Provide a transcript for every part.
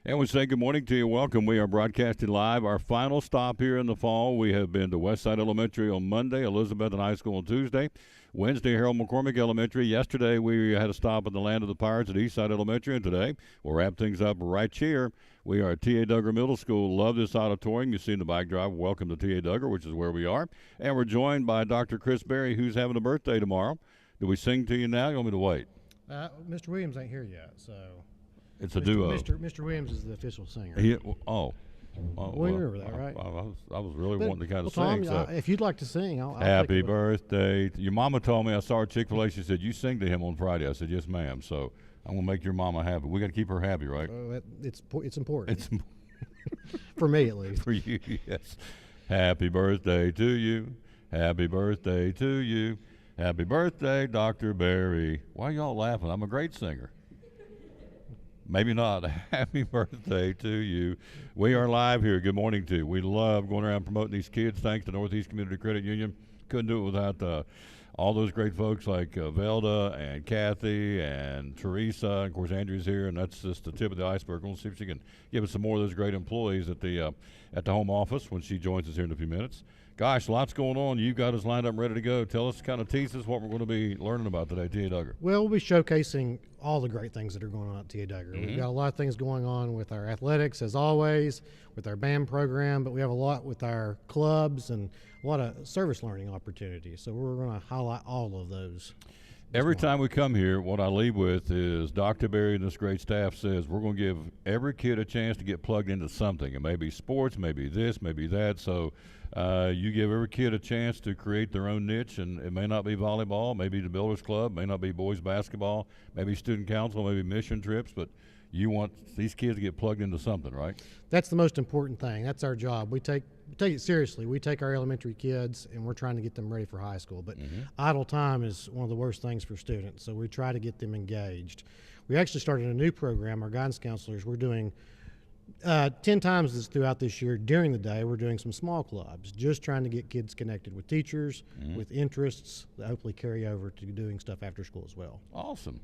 And we say good morning to you. Welcome. We are broadcasting live. Our final stop here in the fall. We have been to Westside Elementary on Monday, Elizabethton High School on Tuesday, Wednesday, Harold McCormick Elementary. Yesterday, we had a stop in the Land of the Pirates at Eastside Elementary, and today we'll wrap things up right here. We are at T.A. Duggar Middle School. Love this auditorium. You see in the bike drive. Welcome to T.A. Duggar, which is where we are. And we're joined by Dr. Chris Berry, who's having a birthday tomorrow. Do we sing to you now? You want me to wait? Mr. Williams ain't here yet, so. It's a duo. Mr. Williams is the official singer. Well, we remember that, right? I was really wanting to kind of Tom, sing. So. If you'd like to sing, I'll Happy birthday. Your mama told me, I saw her at Chick-fil-A, she said, you sing to him on Friday. I said, yes, ma'am. So I'm going to make your mama happy. We got to keep her happy, right? It's important. It's for me, at least. For you, yes. Happy birthday to you. Happy birthday to you. Happy birthday, Dr. Berry. Why are y'all laughing? I'm a great singer. Maybe not. Happy birthday to you. We are live here. Good morning to you. We love going around promoting these kids. Thanks to Northeast Community Credit Union. Couldn't do it without all those great folks like Velda and Kathy and Teresa. And of course, Andrew's here, and that's just the tip of the iceberg. We'll see if she can give us some more of those great employees at the home office when she joins us here in a few minutes. Gosh, lots going on. You got us lined up and ready to go. Tell us, kind of tease us what we're going to be learning about today, T.A. Duggar. Well, we'll be showcasing all the great things that are going on at T.A. Duggar. Mm-hmm. We've got a lot of things going on with our athletics, as always, with our band program, but we have a lot with our clubs and a lot of service learning opportunities. So we're going to highlight all of those. Every time we come here, what I leave with is Dr. Berry and this great staff says we're going to give every kid a chance to get plugged into something. It may be sports, maybe this, maybe that. So you give every kid a chance to create their own niche, and it may not be volleyball, maybe the Builders Club, may not be boys basketball, maybe student council, maybe mission trips, but you want these kids to get plugged into something, right? That's the most important thing. That's our job. We take it seriously. We take our elementary kids, and we're trying to get them ready for high school. But idle time is one of the worst things for students, so we try to get them engaged. We actually started a new program, our guidance counselors. We're doing 10 times throughout this year during the day. We're doing some small clubs, just trying to get kids connected with teachers, with interests that hopefully carry over to doing stuff after school as well. Awesome.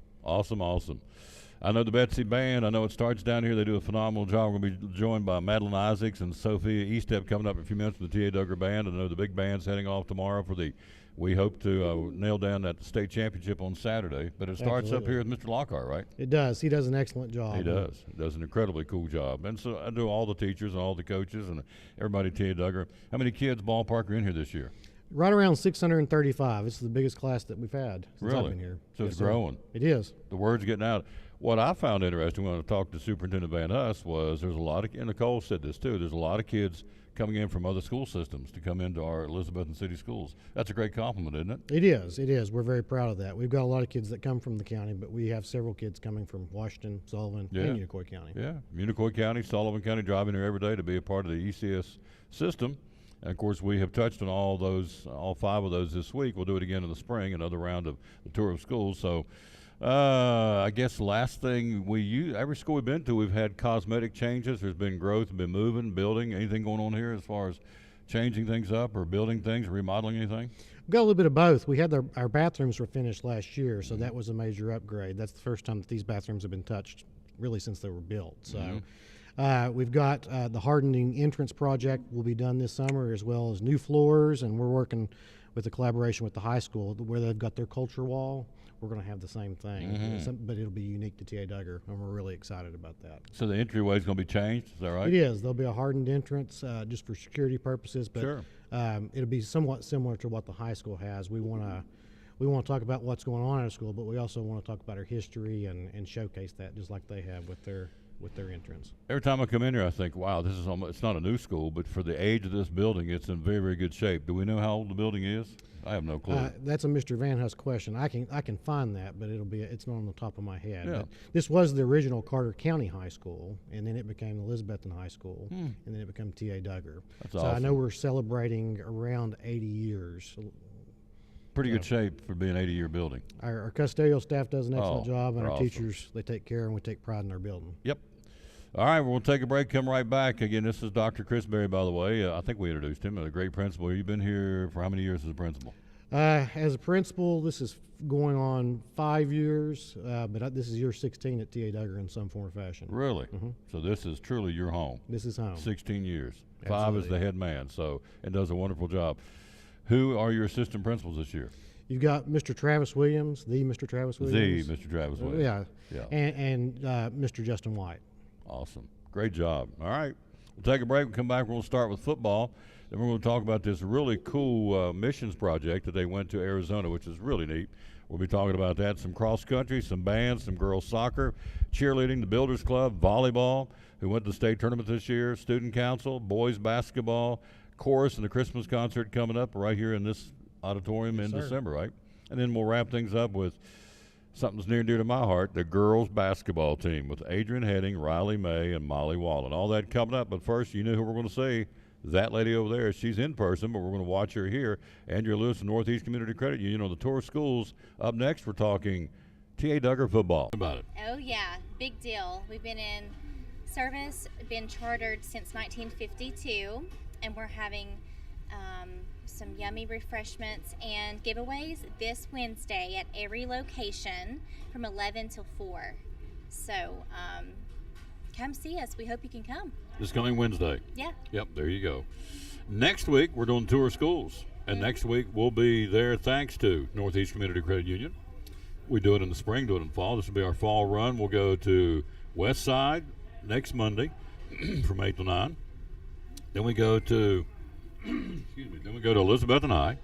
I know the Betsy Band. I know it starts down here. They do a phenomenal job. We're going to be joined by Madeline Isaacs and Sophia Eastep coming up in a few minutes from the T.A. Duggar Band. I know the big band's heading off tomorrow for we hope to nail down that state championship on Saturday. But it starts up here with Mr. Lockhart, right? It does. He does an excellent job. He does. He does an incredibly cool job. And so I do all the teachers and all the coaches and everybody at T.A. Duggar. How many kids ballpark are in here this year? Right around 635. This is the biggest class that we've had since I've been here. So it's growing. It is. The word's getting out. What I found interesting when I talked to Superintendent Van Huss was there's a lot of, and Nicole said this too, there's a lot of kids coming in from other school systems to come into our Elizabethton City schools. That's a great compliment, isn't it? It is. It is. We're very proud of that. We've got a lot of kids that come from the county, but we have several kids coming from Washington, Sullivan, and Unicoi County. Yeah, Unicoi County, Sullivan County, driving here every day to be a part of the ECS system. And, of course, we have touched on all 5 of those this week. We'll do it again in the spring, another round of the tour of schools. So I guess the last thing every school we've been to, we've had cosmetic changes. There's been growth, been moving, building. Anything going on here as far as changing things up or building things, remodeling anything? We've got a little bit of both. We had our bathrooms were finished last year, so that was a major upgrade. That's the first time that these bathrooms have been touched really since they were built. So we've got the hardening entrance project will be done this summer, as well as new floors, and we're working with a collaboration with the high school where they've got their culture wall. We're going to have the same thing, but it'll be unique to T.A. Duggar, and we're really excited about that. So the entryway is going to be changed, is that right? It is. There'll be a hardened entrance just for security purposes, but it'll be somewhat similar to what the high school has. We want to talk about what's going on at our school, but we also want to talk about our history and showcase that just like they have with their entrance. Every time I come in here, I think, wow, this is it's not a new school, but for the age of this building, it's in very, very good shape. Do we know how old the building is? I have no clue. That's a Mr. Van Huss question. I can find that, but it's not on the top of my head. Yeah. But this was the original Carter County High School, and then it became Elizabethton High School, and then it became T.A. Duggar. That's so awesome. I know we're celebrating around 80 years. Pretty good shape for being an 80-year building. Our custodial staff does an excellent job, and our awesome. teachers, they take care, and we take pride in our building. Yep. All right, we'll take a break, come right back. Again, this is Dr. Chris Berry, by the way. I think we introduced him, a great principal. You've been here for how many years as a principal? As a principal, this is going on 5 years, but this is year 16 at T.A. Duggar in some form or fashion. Really? So this is truly your home. This is home. 16 years. Absolutely. 5 as the head man, so, and does a wonderful job. Who are your assistant principals this year? You've got Mr. Travis Williams, the Mr. Travis Williams. Mr. Travis Williams. Yeah. And Mr. Justin White. Awesome. Great job. All right. We'll take a break. We'll come back. We'll start with football. Then we're going to talk about this really cool missions project that they went to Arizona, which is really neat. We'll be talking about that, some cross country, some bands, some girls soccer, cheerleading, the Builders Club, volleyball, who went to the state tournament this year, student council, boys basketball, chorus, and the Christmas concert coming up right here in this auditorium in December, right? And then we'll wrap things up with something's near and dear to my heart, the girls basketball team with Adrian Heading, Riley May, and Molly Wallen. All that coming up, but first, you know who we're going to see. That lady over there, she's in person, but we're going to watch her here. Andrea Lewis from Northeast Community Credit Union on the tour of schools. Up next, we're talking T.A. Duggar football. About it. Oh, yeah. Big deal. We've been in service, been chartered since 1952, and we're having some yummy refreshments and giveaways this Wednesday at every location from 11 till 4. So come see us. We hope you can come. This coming Wednesday. Yeah. Yep, there you go. Next week, we're doing tour of schools. And next week, we'll be there thanks to Northeast Community Credit Union. We do it in the spring, do it in the fall. This will be our fall run. We'll go to West Side next Monday from 8 to 9. Then we go to, then we go to Elizabeth and I.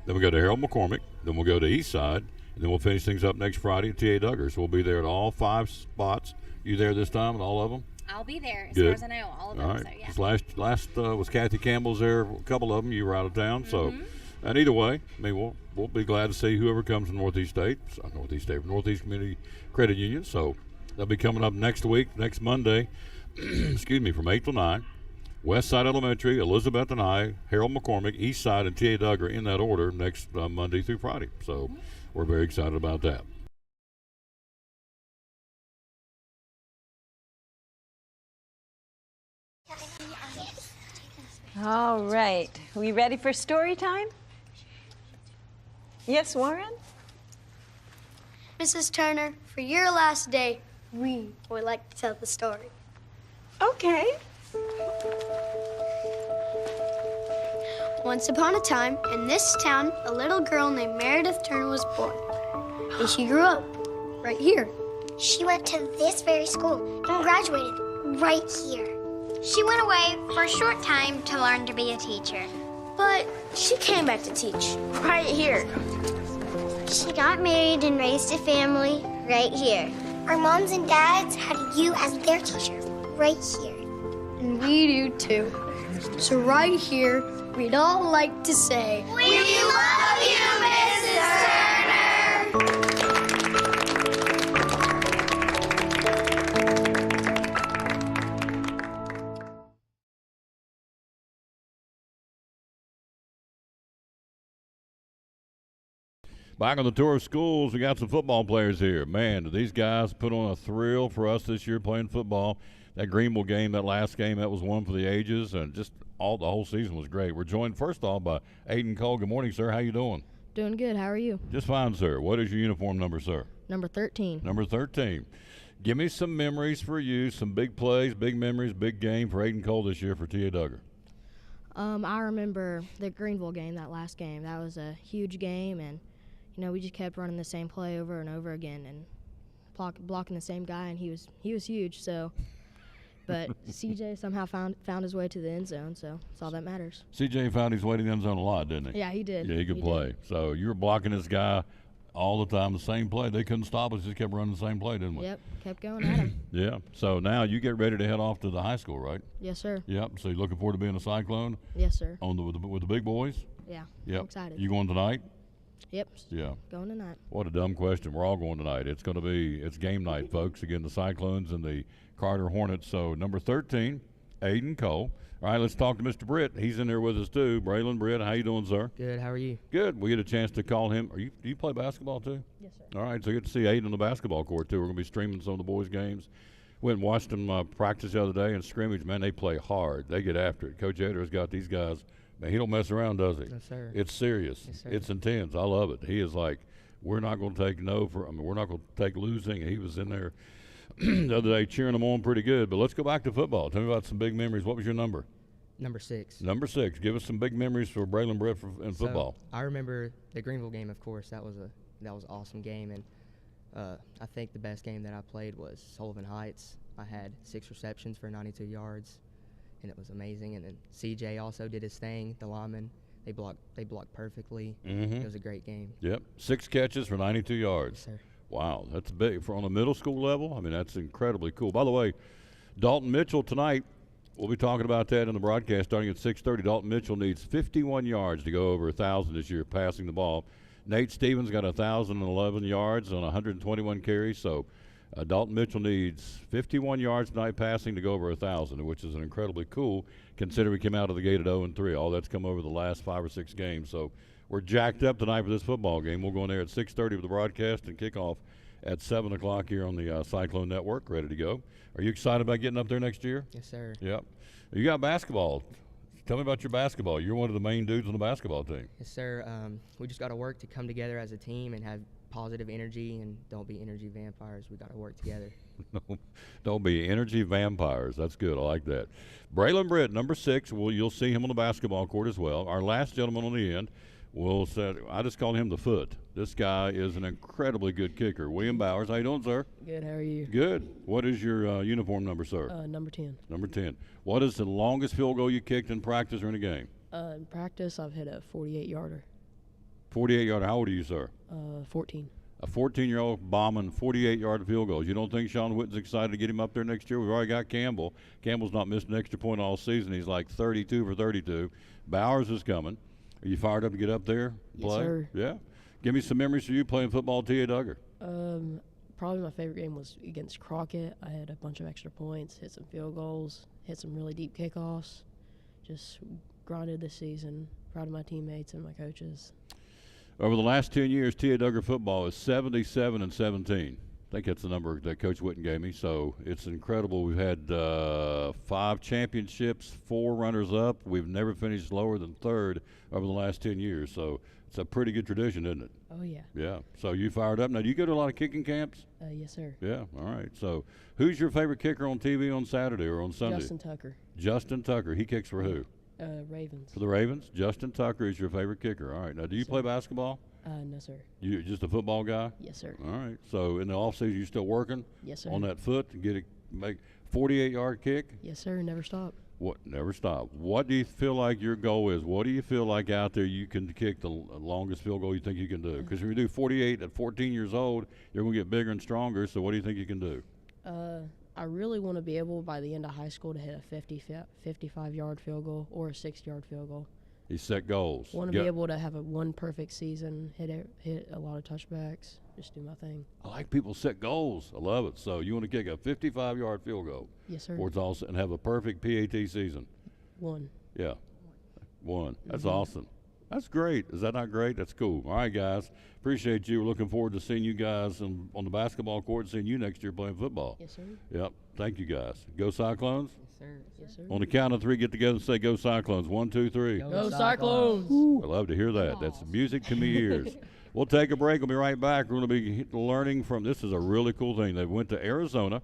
Then we go to Harold McCormick. Then we'll go to East Side. And then we'll finish things up next Friday at T.A. Duggar. So we'll be there at all 5 spots. You there this time at all of them? I'll be there as Good. far as I know, all of them. All right. So, yeah. This last was Kathy Campbell's there. A couple of them. You were out of town. So, and either way, I mean, we'll be glad to see whoever comes from Northeast Community Credit Union. So they'll be coming up next week, next Monday, excuse me, from 8 to 9. West Side Elementary, Elizabeth and I, Harold McCormick, East Side, and T.A. Duggar in that order next Monday through Friday. So we're very excited about that. All right. We ready for story time? Yes, Warren? Mrs. Turner, for your last day, we would like to tell the story. Okay. Once upon a time, in this town, a little girl named Meredith Turner was born. And she grew up right here. She went to this very school and graduated right here. She went away for a short time to learn to be a teacher. But she came back to teach right here. She got married and raised a family right here. Our moms and dads had you as their teacher right here. And we do too. So right here, we'd all like to say, We love you, Mrs. Turner! Back on the tour of schools, we got some football players here. Man, did these guys put on a thrill for us this year playing football. That Greenville game, that last game, that was one for the ages, and just the whole season was great. We're joined first off by Aiden Cole. Good morning, sir. How you doing? Doing good. How are you? Just fine, sir. What is your uniform number, sir? Number 13. Number 13. Give me some memories for you, some big plays, big memories, big game for Aiden Cole this year for T.A. Duggar. I remember the Greenville game, that last game. That was a huge game, and we just kept running the same play over and over again and blocking the same guy, and he was huge. So, but CJ somehow found his way to the end zone, so that's all that matters. CJ found his way to the end zone a lot, didn't he? Yeah, he did. Yeah, he could play. Did. So you were blocking this guy all the time, the same play. They couldn't stop us; just kept running the same play, didn't we? Yep, kept going at him. Yeah. So now you get ready to head off to the high school, right? Yes, sir. Yep. So you're looking forward to being a Cyclone Yes, sir. with the big boys. Yeah. Yep. I'm excited. You going tonight? Yep. Yeah. Going tonight. What a dumb question. We're all going tonight. It's game night, folks. Again, the Cyclones and the Carter Hornets. So number 13, Aiden Cole. All right, let's talk to Mr. Britt. He's in there with us too. Braylon Britt, how you doing, sir? Good. How are you? Good. We get a chance to call him. Do you play basketball too? Yes, sir. All right, so you get to see Aiden on the basketball court too. We're going to be streaming some of the boys' games. Went and watched them practice the other day in scrimmage. Man, they play hard. They get after it. Coach Eder's got these guys Man, he don't mess around, does he? No, sir. It's serious. Yes, sir. It's intense. I love it. He is like, we're not going to take no for. I mean, we're not going to take losing. He was in there the other day cheering them on pretty good. But let's go back to football. Tell me about some big memories. What was your number? Number 6. Number 6. Give us some big memories for Braylon Britt in football. So, I remember the Greenville game, of course. That was an awesome game, and I think the best game that I played was Sullivan Heights. I had 6 receptions for 92 yards, and it was amazing. And then CJ also did his thing. The linemen, they blocked perfectly. It was a great game. Yep, 6 catches for 92 yards. Yes, sir. Wow, that's big for on a middle school level. I mean, that's incredibly cool. By the way, Dalton Mitchell tonight. We'll be talking about that in the broadcast starting at 6:30. Dalton Mitchell needs 51 yards to go over 1,000 this year passing the ball. Nate Stevens got 1,011 yards on 121 carries. So Dalton Mitchell needs 51 yards tonight passing to go over 1,000, which is incredibly cool considering we came out of the gate at 0-3. All that's come over the last 5 or 6 games. So we're jacked up tonight for this football game. We'll go in there at 6:30 with the broadcast and kick off at 7 o'clock here on the Cyclone Network, ready to go. Are you excited about getting up there next year? Yes, sir. Yep. You got basketball. Tell me about your basketball. You're one of the main dudes on the basketball team. Yes, sir. We just got to work to come together as a team and have positive energy, and don't be energy vampires. We got to work together. No, don't be energy vampires. That's good. I like that. Braylon Britt, number 6. Well, you'll see him on the basketball court as well. Our last gentleman on the end, I just call him the foot. This guy is an incredibly good kicker. William Bowers, how you doing, sir? Good, how are you? Good. What is your uniform number, sir? Number 10. Number 10. What is the longest field goal you kicked in practice or in a game? In practice, I've hit a 48-yarder. 48-yarder. How old are you, sir? 14. A 14-year-old bombing 48-yard field goals. You don't think Sean Witten's excited to get him up there next year? We've already got Campbell. Campbell's not missed an extra point all season. He's like 32 for 32. Bowers is coming. Are you fired up to get up there? Play? Yes, sir. Yeah. Give me some memories for you playing football at T.A. Duggar. Probably my favorite game was against Crockett. I had a bunch of extra points, hit some field goals, hit some really deep kickoffs. Just grinded this season. Proud of my teammates and my coaches. Over the last 10 years, T.A. Duggar football is 77-17. I think that's the number that Coach Witten gave me. So it's incredible. We've had 5 championships, 4 runners-up. We've never finished lower than 3rd over the last 10 years. So it's a pretty good tradition, isn't it? Oh, yeah. Yeah. So you fired up. Now, do you go to a lot of kicking camps? Yes, sir. Yeah. All right. So who's your favorite kicker on TV on Saturday or on Sunday? Justin Tucker. Justin Tucker. He kicks for who? Ravens. For the Ravens? Justin Tucker is your favorite kicker. All right. Now, do you play basketball? No, sir. You just a football guy? Yes, sir. All right. So in the offseason, you still working? Yes, sir. On that foot to make 48-yard kick? Yes, sir. Never stop. What? Never stop. What do you feel like your goal is? What do you feel like out there you can kick the longest field goal you think you can do? Because if you do 48 at 14 years old, you're going to get bigger and stronger. So what do you think you can do? I really want to be able, by the end of high school, to hit a 55-yard field goal or a 60-yard field goal. You set goals. Want to be able to have one perfect season, hit a lot of touchbacks, just do my thing. I like people set goals. I love it. So you want to kick a 55-yard field goal. Yes, sir. Or it's also, and have a perfect PAT season. 1. Yeah. 1. That's awesome. That's great. Is that not great? That's cool. All right, guys. Appreciate you. We're looking forward to seeing you guys on the basketball court and seeing you next year playing football. Yes, sir. Yep. Thank you, guys. Go Cyclones. Yes, sir. Yes, sir. On the count of 3, get together and say go Cyclones. 1, 2, 3. Go Cyclones! I love to hear that. That's music to me ears. We'll take a break. We'll be right back. We're going to be learning from, this is a really cool thing. They went to Arizona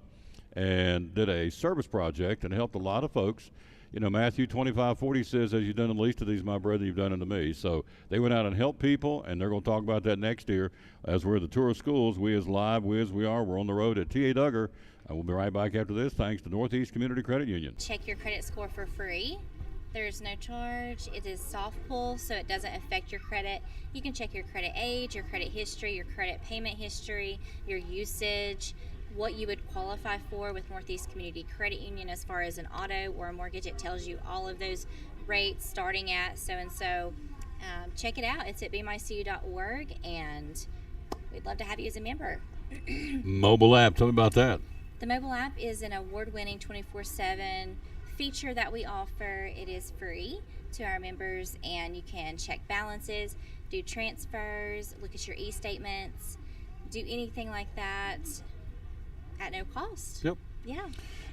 and did a service project and helped a lot of folks. You know, Matthew 25:40 says, as you've done the least of these, my brethren, you've done unto me. So they went out and helped people, and they're going to talk about that next year as we're the tour of schools. We as live, we're on the road at T.A. Duggar. And we'll be right back after this, thanks to Northeast Community Credit Union. Check your credit score for free. There's no charge. It is soft pull, so it doesn't affect your credit. You can check your credit age, your credit history, your credit payment history, your usage, what you would qualify for with Northeast Community Credit Union as far as an auto or a mortgage. It tells you all of those rates starting at so-and-so. Check it out. It's at bemycu.org, and we'd love to have you as a member. Mobile app, tell me about that. The mobile app is an award-winning 24/7 feature that we offer. It is free to our members, and you can check balances, do transfers, look at your e-statements, do anything like that at no cost. Yep. Yeah.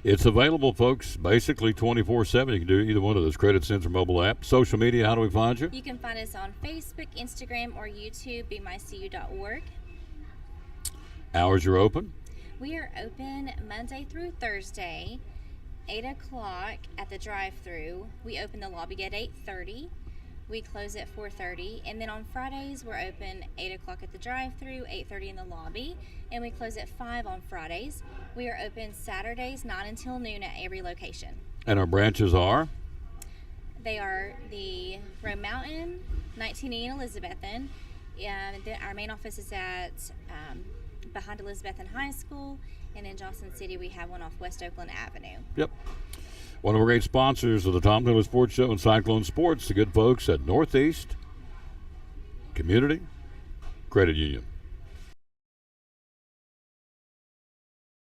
It's available, folks, basically 24/7. You can do either one of those, Credit Sense or mobile app. Social media, how do we find you? You can find us on Facebook, Instagram, or YouTube, bemycu.org. Hours you're open? We are open Monday through Thursday, 8 o'clock at the drive-thru. We open the lobby at 8:30. We close at 4:30. And then on Fridays, we're open 8 o'clock at the drive-thru, 8:30 in the lobby, and we close at 5 on Fridays. We are open Saturdays, 9 until noon at every location. And our branches are? They are the Rome Mountain, 19E, and Elizabethan. Our main office is at behind Elizabethan High School, and in Johnson City we have one off West Oakland Avenue. Yep. One of our great sponsors of the Tom Taylor Sports Show and Cyclone Sports, the good folks at Northeast Community Credit Union.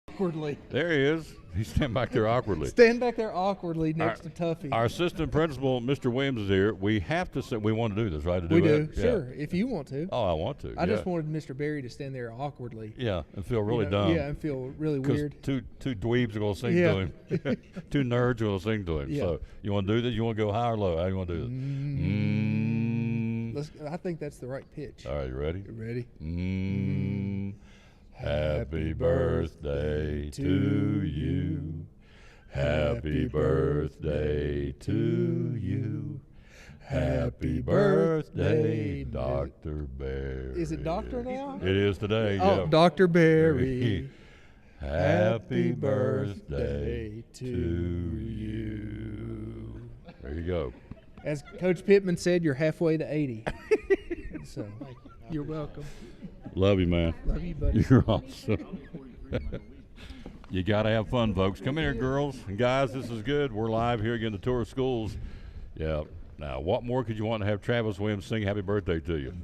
Awkwardly. There he is. He's standing back there awkwardly. Stand back there awkwardly next to Tuffy. Our assistant principal, Mr. Williams, is here. We have to say, we want to do this, right? We do, sure, if you want to. Oh, I want to. I just wanted Mr. Barry to stand there awkwardly. Yeah, and feel really dumb. Yeah, and feel really weird. Two dweebs are going to sing to him. Two nerds are going to sing to him. Yeah. So you want to do this? You want to go high or low? How do you want to do this? I think that's the right pitch. All right, you ready? You ready? Happy birthday to you. Happy birthday to you. Happy birthday, Dr. Barry. Is it doctor now? It is today, yeah. Oh, Dr. Barry. Happy birthday to you. There you go. As Coach Pittman said, you're halfway to 80. So, you're welcome. Love you, man. Love you, buddy. You're awesome. You got to have fun, folks. Come here, girls and guys. This is good. We're live here again, the tour of schools. Yeah. Now, what more could you want to have Travis Williams sing happy birthday to you?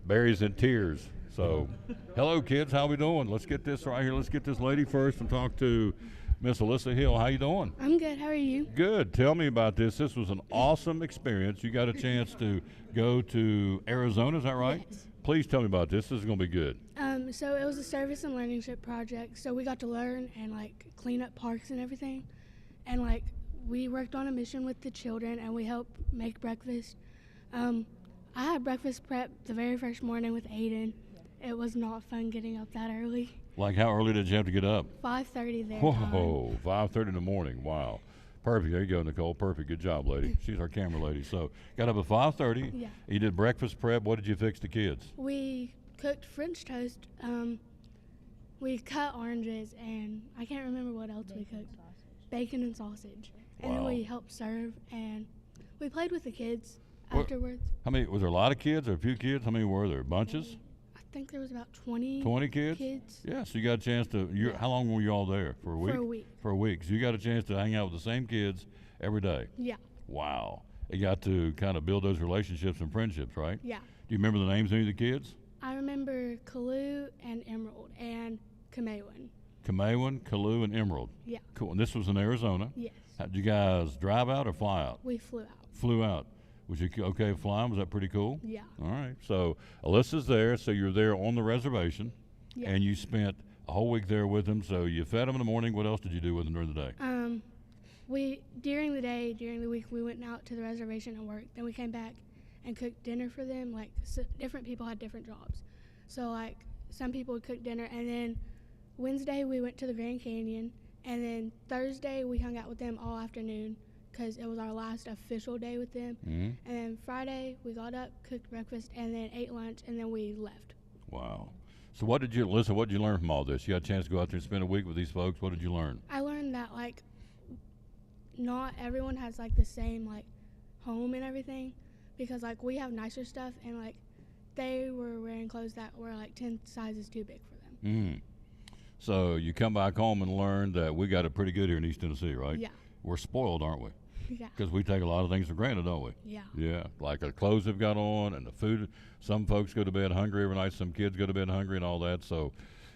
Barry's in tears. So, hello, kids. How we doing? Let's get this right here. Let's get this lady first and talk to Miss Alyssa Hill. How you doing? I'm good. How are you? Good. Tell me about this. This was an awesome experience. You got a chance to go to Arizona. Is that right? Yes. Please tell me about this. This is going to be good. So it was a service and learnership project. So we got to learn and clean up parks and everything, and we worked on a mission with the children and we helped make breakfast. I had breakfast prep the very first morning with Aiden. It was not fun getting up that early. Like how early did you have to get up? 5:30 there. Whoa, 5:30 in the morning. Wow. Perfect. There you go, Nicole. Perfect. Good job, lady. She's our camera lady. So got up at 5:30. Yeah. You did breakfast prep. What did you fix the kids? We cooked French toast. We cut oranges, and I can't remember what else we cooked. Bacon and sausage. And then we helped serve, and we played with the kids afterwards. How many? Was there a lot of kids or a few kids? How many were there? Bunches? I think there was about 20. 20 kids? Yeah, so you got a chance to. How long were you all there? For a week? For a week. For a week. So you got a chance to hang out with the same kids every day? Yeah. Wow. You got to kind of build those relationships and friendships, right? Yeah. Do you remember the names of any of the kids? I remember Kalu and Emerald and Kamewin. Kamewin, Kalu, and Emerald. Yeah. Cool. And this was in Arizona? Yes. Did you guys drive out or fly out? We flew out. Flew out. Was you okay flying? Was that pretty cool? Yeah. All right. So Alyssa's there. So you're there on the reservation. Yeah. And you spent a whole week there with them. So you fed them in the morning. What else did you do with them during the day? During the week, we went out to the reservation and worked. Then we came back and cooked dinner for them. Different people had different jobs. So some people would cook dinner, and then Wednesday we went to the Grand Canyon, and then Thursday we hung out with them all afternoon because it was our last official day with them. Mm-hmm. And then Friday we got up, cooked breakfast, and then ate lunch, and then we left. Wow. So what did you learn from all this? You got a chance to go out there and spend a week with these folks. What did you learn? I learned that not everyone has the same home and everything, because we have nicer stuff, and they were wearing clothes that were 10 sizes too big for them. Mm. So you come back home and learn that we got it pretty good here in East Tennessee, right? Yeah. We're spoiled, aren't we? Yeah. Because we take a lot of things for granted, don't we? Yeah. Yeah, like the clothes they've got on and the food. Some folks go to bed hungry every night. Some kids go to bed hungry and all that. So,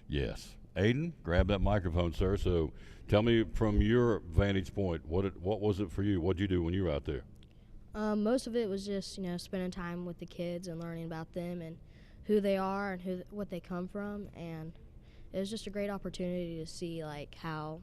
yes. Aiden, grab that microphone, sir. So tell me from your vantage point, what was it for you? What did you do when you were out there? Most of it was just, spending time with the kids and learning about them and who they are and what they come from. And it was just a great opportunity to see, how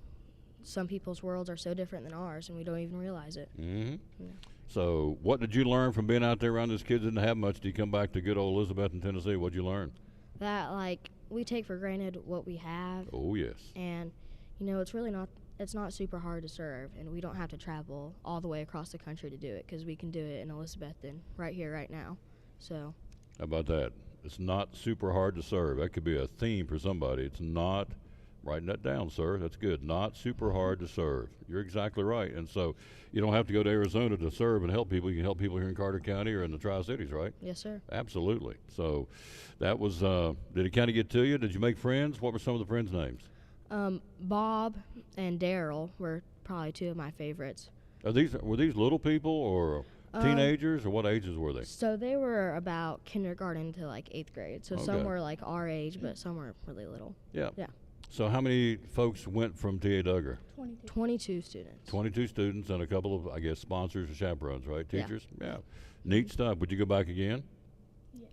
some people's worlds are so different than ours, and we don't even realize it. Mm-hmm. Yeah. So what did you learn from being out there around these kids? Didn't have much. Do you come back to good old Elizabeth in Tennessee? What'd you learn? That, like, we take for granted what we have. Oh, yes. And, you know, it's not super hard to serve, and we don't have to travel all the way across the country to do it, because we can do it in Elizabethton right here, right now. So. How about that? It's not super hard to serve. That could be a theme for somebody. It's not. Writing that down, sir. That's good. Not super hard to serve. You're exactly right. And so you don't have to go to Arizona to serve and help people. You can help people here in Carter County or in the Tri-Cities, right? Yes, sir. Absolutely. So that was, did it kind of get to you? Did you make friends? What were some of the friends' names? Bob and Daryl were probably two of my favorites. Were these little people or teenagers, or what ages were they? So they were about kindergarten to like 8th grade. So some were like our age, but some were really little. Yeah. Yeah. So how many folks went from T.A. Duggar? 22 students. 22 students and a couple of, I guess, sponsors or chaperones, right? Teachers? Yeah. Neat stuff. Would you go back again?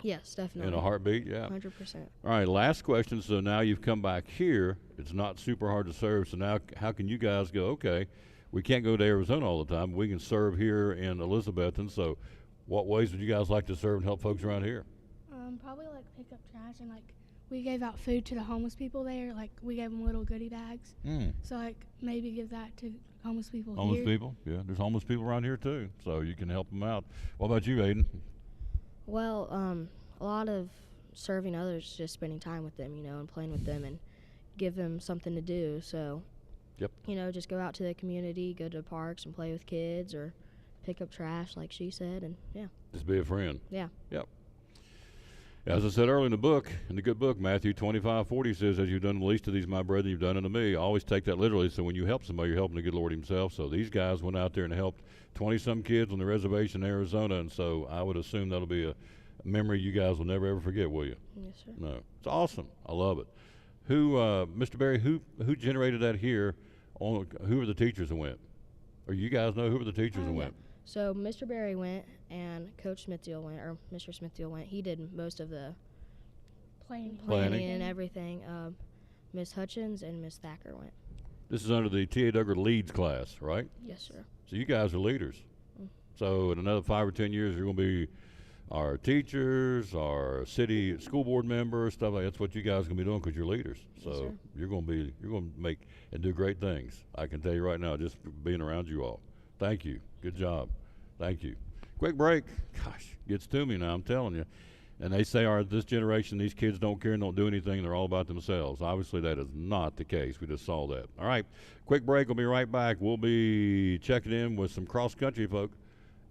Yes, definitely. In a heartbeat? Yeah. 100%. All right, last question. So now you've come back here. It's not super hard to serve. So now how can you guys go, okay, we can't go to Arizona all the time. We can serve here in Elizabethton. So what ways would you guys like to serve and help folks around here? Probably like pick up trash, and like we gave out food to the homeless people there. Like we gave them little goodie bags. So like maybe give that to homeless people Homeless here. people? Yeah, there's homeless people around here too. So you can help them out. What about you, Aiden? Well, a lot of serving others, just spending time with them, you know, and playing with them and give them something to do. So, you know, just go out to the community, go to parks and play with kids or pick up trash like she said, and yeah. Just be a friend. Yeah. Yep. As I said earlier in the book, in the good book, Matthew 25:40 says, as you've done the least of these, my brethren, you've done unto me. Always take that literally. So when you help somebody, you're helping the good Lord himself. So these guys went out there and helped 20-some kids on the reservation in Arizona, and so I would assume that'll be a memory you guys will never, ever forget, will you? Yes, sir. No. It's awesome. I love it. Who, Mr. Berry, who generated that here? Who were the teachers that went? Or you guys know who were the teachers that went? So Mr. Berry went, and Coach Smithfield went, or Mr. Smithfield went. He did most of the planning and everything. Miss Hutchins and Miss Thacker went. This is under the T.A. Duggar Leads class, right? Yes, sir. So you guys are leaders. So in another 5 or 10 years, you're going to be our teachers, our city school board members, stuff like that. That's what you guys are going to be doing because you're leaders. So Yes, you're going to make and do great things. I can tell you right now, just being around you all. Thank you. Good job. Thank you. Quick break. Gosh, gets to me now, I'm telling you. And they say, this generation, these kids don't care and don't do anything. They're all about themselves. Obviously, that is not the case. We just saw that. All right, quick break. We'll be right back. We'll be checking in with some cross-country folk.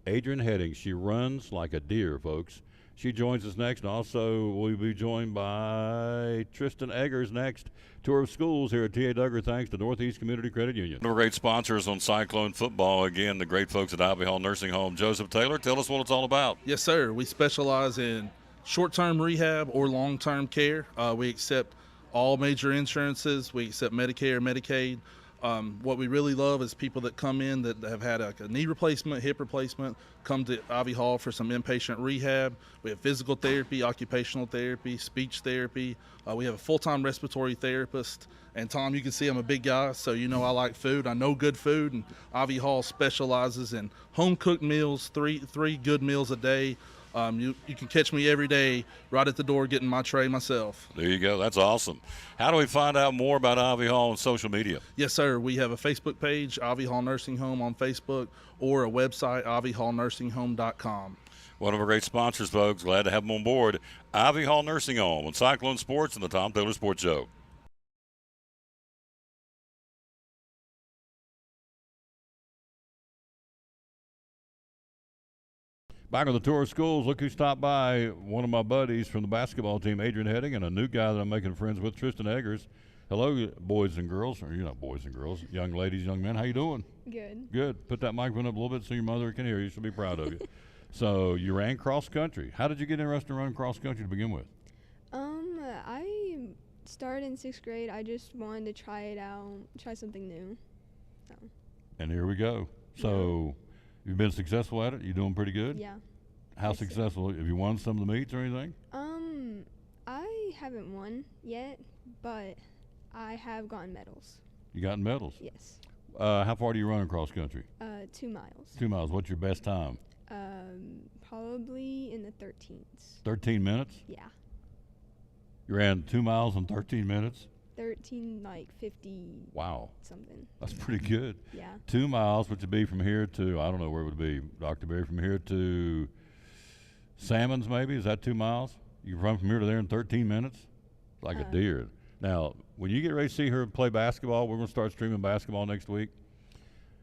Adrian Heading, she runs like a deer, folks. She joins us next, and also we'll be joined by Tristan Eggers next. Tour of schools here at T.A. Duggar, thanks to Northeast Community Credit Union. One of our great sponsors on Cyclone Football, again, the great folks at Ivy Hall Nursing Home. Joseph Taylor, tell us what it's all about. Yes, sir. We specialize in short-term rehab or long-term care. We accept all major insurances. We accept Medicare, Medicaid. What we really love is people that come in that have had a knee replacement, hip replacement, come to Ivy Hall for some inpatient rehab. We have physical therapy, occupational therapy, speech therapy. We have a full-time respiratory therapist. And Tom, you can see I'm a big guy, so you know I like food. I know good food, and Ivy Hall specializes in home-cooked meals, three good meals a day. You can catch me every day right at the door getting my tray myself. There you go. That's awesome. How do we find out more about Ivy Hall on social media? Yes, sir. We have a Facebook page, Ivy Hall Nursing Home on Facebook, or a website, ivyhallnursing.com. One of our great sponsors, folks. Glad to have them on board. Ivy Hall Nursing Home on Cyclone Sports and the Tom Taylor Sports Show. Back on the tour of schools, look who stopped by. One of my buddies from the basketball team, Adrian Heading, and a new guy that I'm making friends with, Tristan Eggers. Hello, boys and girls. Or you're not boys and girls. Young ladies, young men. How you doing? Good. Good. Put that microphone up a little bit so your mother can hear you. She'll be proud of you. So you ran cross country. How did you get interested in running cross country to begin with? I started in 6th grade. I just wanted to try it out, try something new. So. And here we go. So you've been successful at it? You doing pretty good? Yeah. How successful? Have you won some of the meets or anything? I haven't won yet, but I have gotten medals. You got medals. Yes. How far do you run cross country? 2 miles. 2 miles. What's your best time? Probably in the 13s. 13 minutes? Yeah. You ran 2 miles in 13 minutes? 13, like 50. Wow. Something. That's pretty good. Yeah. 2 miles, which would be from here to, I don't know where it would be, Dr. Berry, from here to Salmons maybe? Is that 2 miles? You run from here to there in 13 minutes? Like a deer. Now, when you get ready to see her play basketball, we're going to start streaming basketball next week.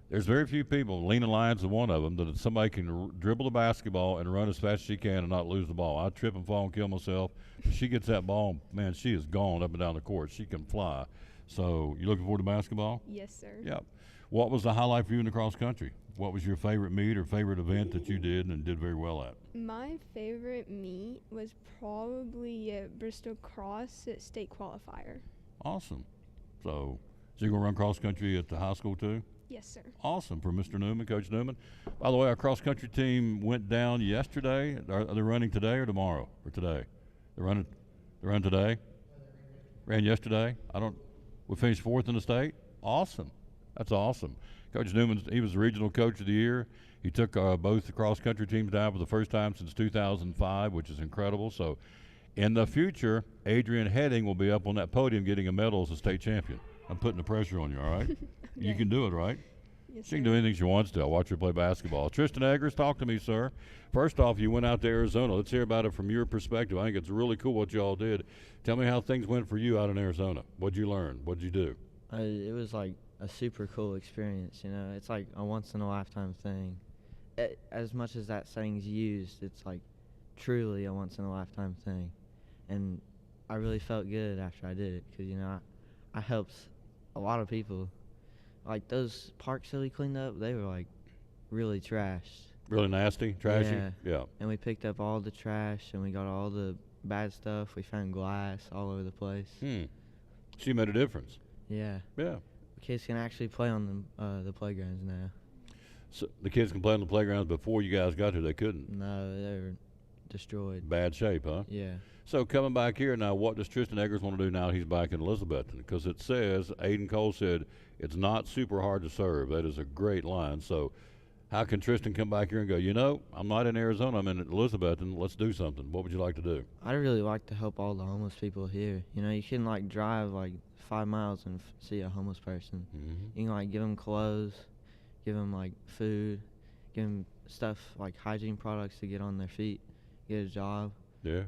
There's very few people, Lena Lyons is one of them, that somebody can dribble the basketball and run as fast as she can and not lose the ball. I trip and fall and kill myself. If she gets that ball, man, she is gone up and down the court. She can fly. So, you looking forward to basketball? Yes, sir. Yep. What was the highlight for you in the cross country? What was your favorite meet or favorite event that you did and did very well at? My favorite meet was probably at Bristol Cross at state qualifier. Awesome. So you're going to run cross country at the high school too? Yes, sir. Awesome for Mr. Newman, Coach Newman. By the way, our cross country team went down yesterday. Are they running today or tomorrow or today? They're running today? Ran yesterday? We finished 4th in the state? Awesome. That's awesome. Coach Newman, he was the regional coach of the year. He took both the cross country teams down for the first time since 2005, which is incredible. So in the future, Adrian Heading will be up on that podium getting a medal as a state champion. I'm putting the pressure on you, all right? Okay. You can do it, right? Yes, she can do anything she wants to. I'll watch her play basketball. Tristan Eggers, talk to me, sir. First off, you went out to Arizona. Let's hear about it from your perspective. I think it's really cool what you all did. Tell me how things went for you out in Arizona. What'd you learn? What'd you do? It was like a super cool experience, you know. It's like a once-in-a-lifetime thing. As much as that saying's used, it's like truly a once-in-a-lifetime thing. And I really felt good after I did it because, you know, I helped a lot of people. Like those parks that we cleaned up, they were like really trashed. Really nasty? Trashy? Yeah. And we picked up all the trash and we got all the bad stuff. We found glass all over the place. She made a difference. Yeah. Yeah. Kids can actually play on the playgrounds now. So the kids can play on the playgrounds before you guys got here. They couldn't. No, they were destroyed. Bad shape, huh? Yeah. So coming back here now, what does Tristan Eggers want to do now he's back in Elizabethton? Because it says, Aiden Cole said, it's not super hard to serve. That is a great line. So how can Tristan come back here and go, you know, I'm not in Arizona, I'm in Elizabethton, let's do something. What would you like to do? I'd really like to help all the homeless people here. You know, you can like drive like 5 miles and see a homeless person. You can like give them clothes, give them like food, give them stuff like hygiene products to get on their feet, get a job. Yeah.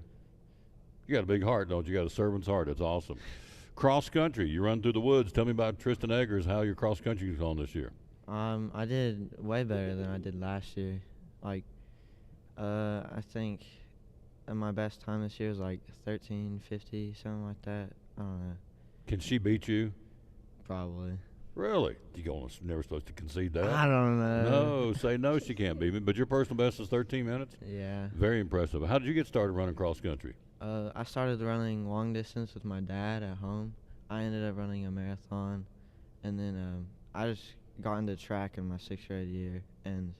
You got a big heart, don't you? You got a servant's heart. That's awesome. Cross country, you run through the woods. Tell me about Tristan Eggers, how your cross country is going this year. I did way better than I did last year. Like, I think my best time this year was like 13:50, something like that. I don't know. Can she beat you? Probably. Really? You're never supposed to concede that. I don't know. No, say no, she can't beat me. But your personal best is 13 minutes? Yeah. Very impressive. How did you get started running cross country? I started running long distance with my dad at home. I ended up running a marathon, and then I just got into track in my 6th grade year, and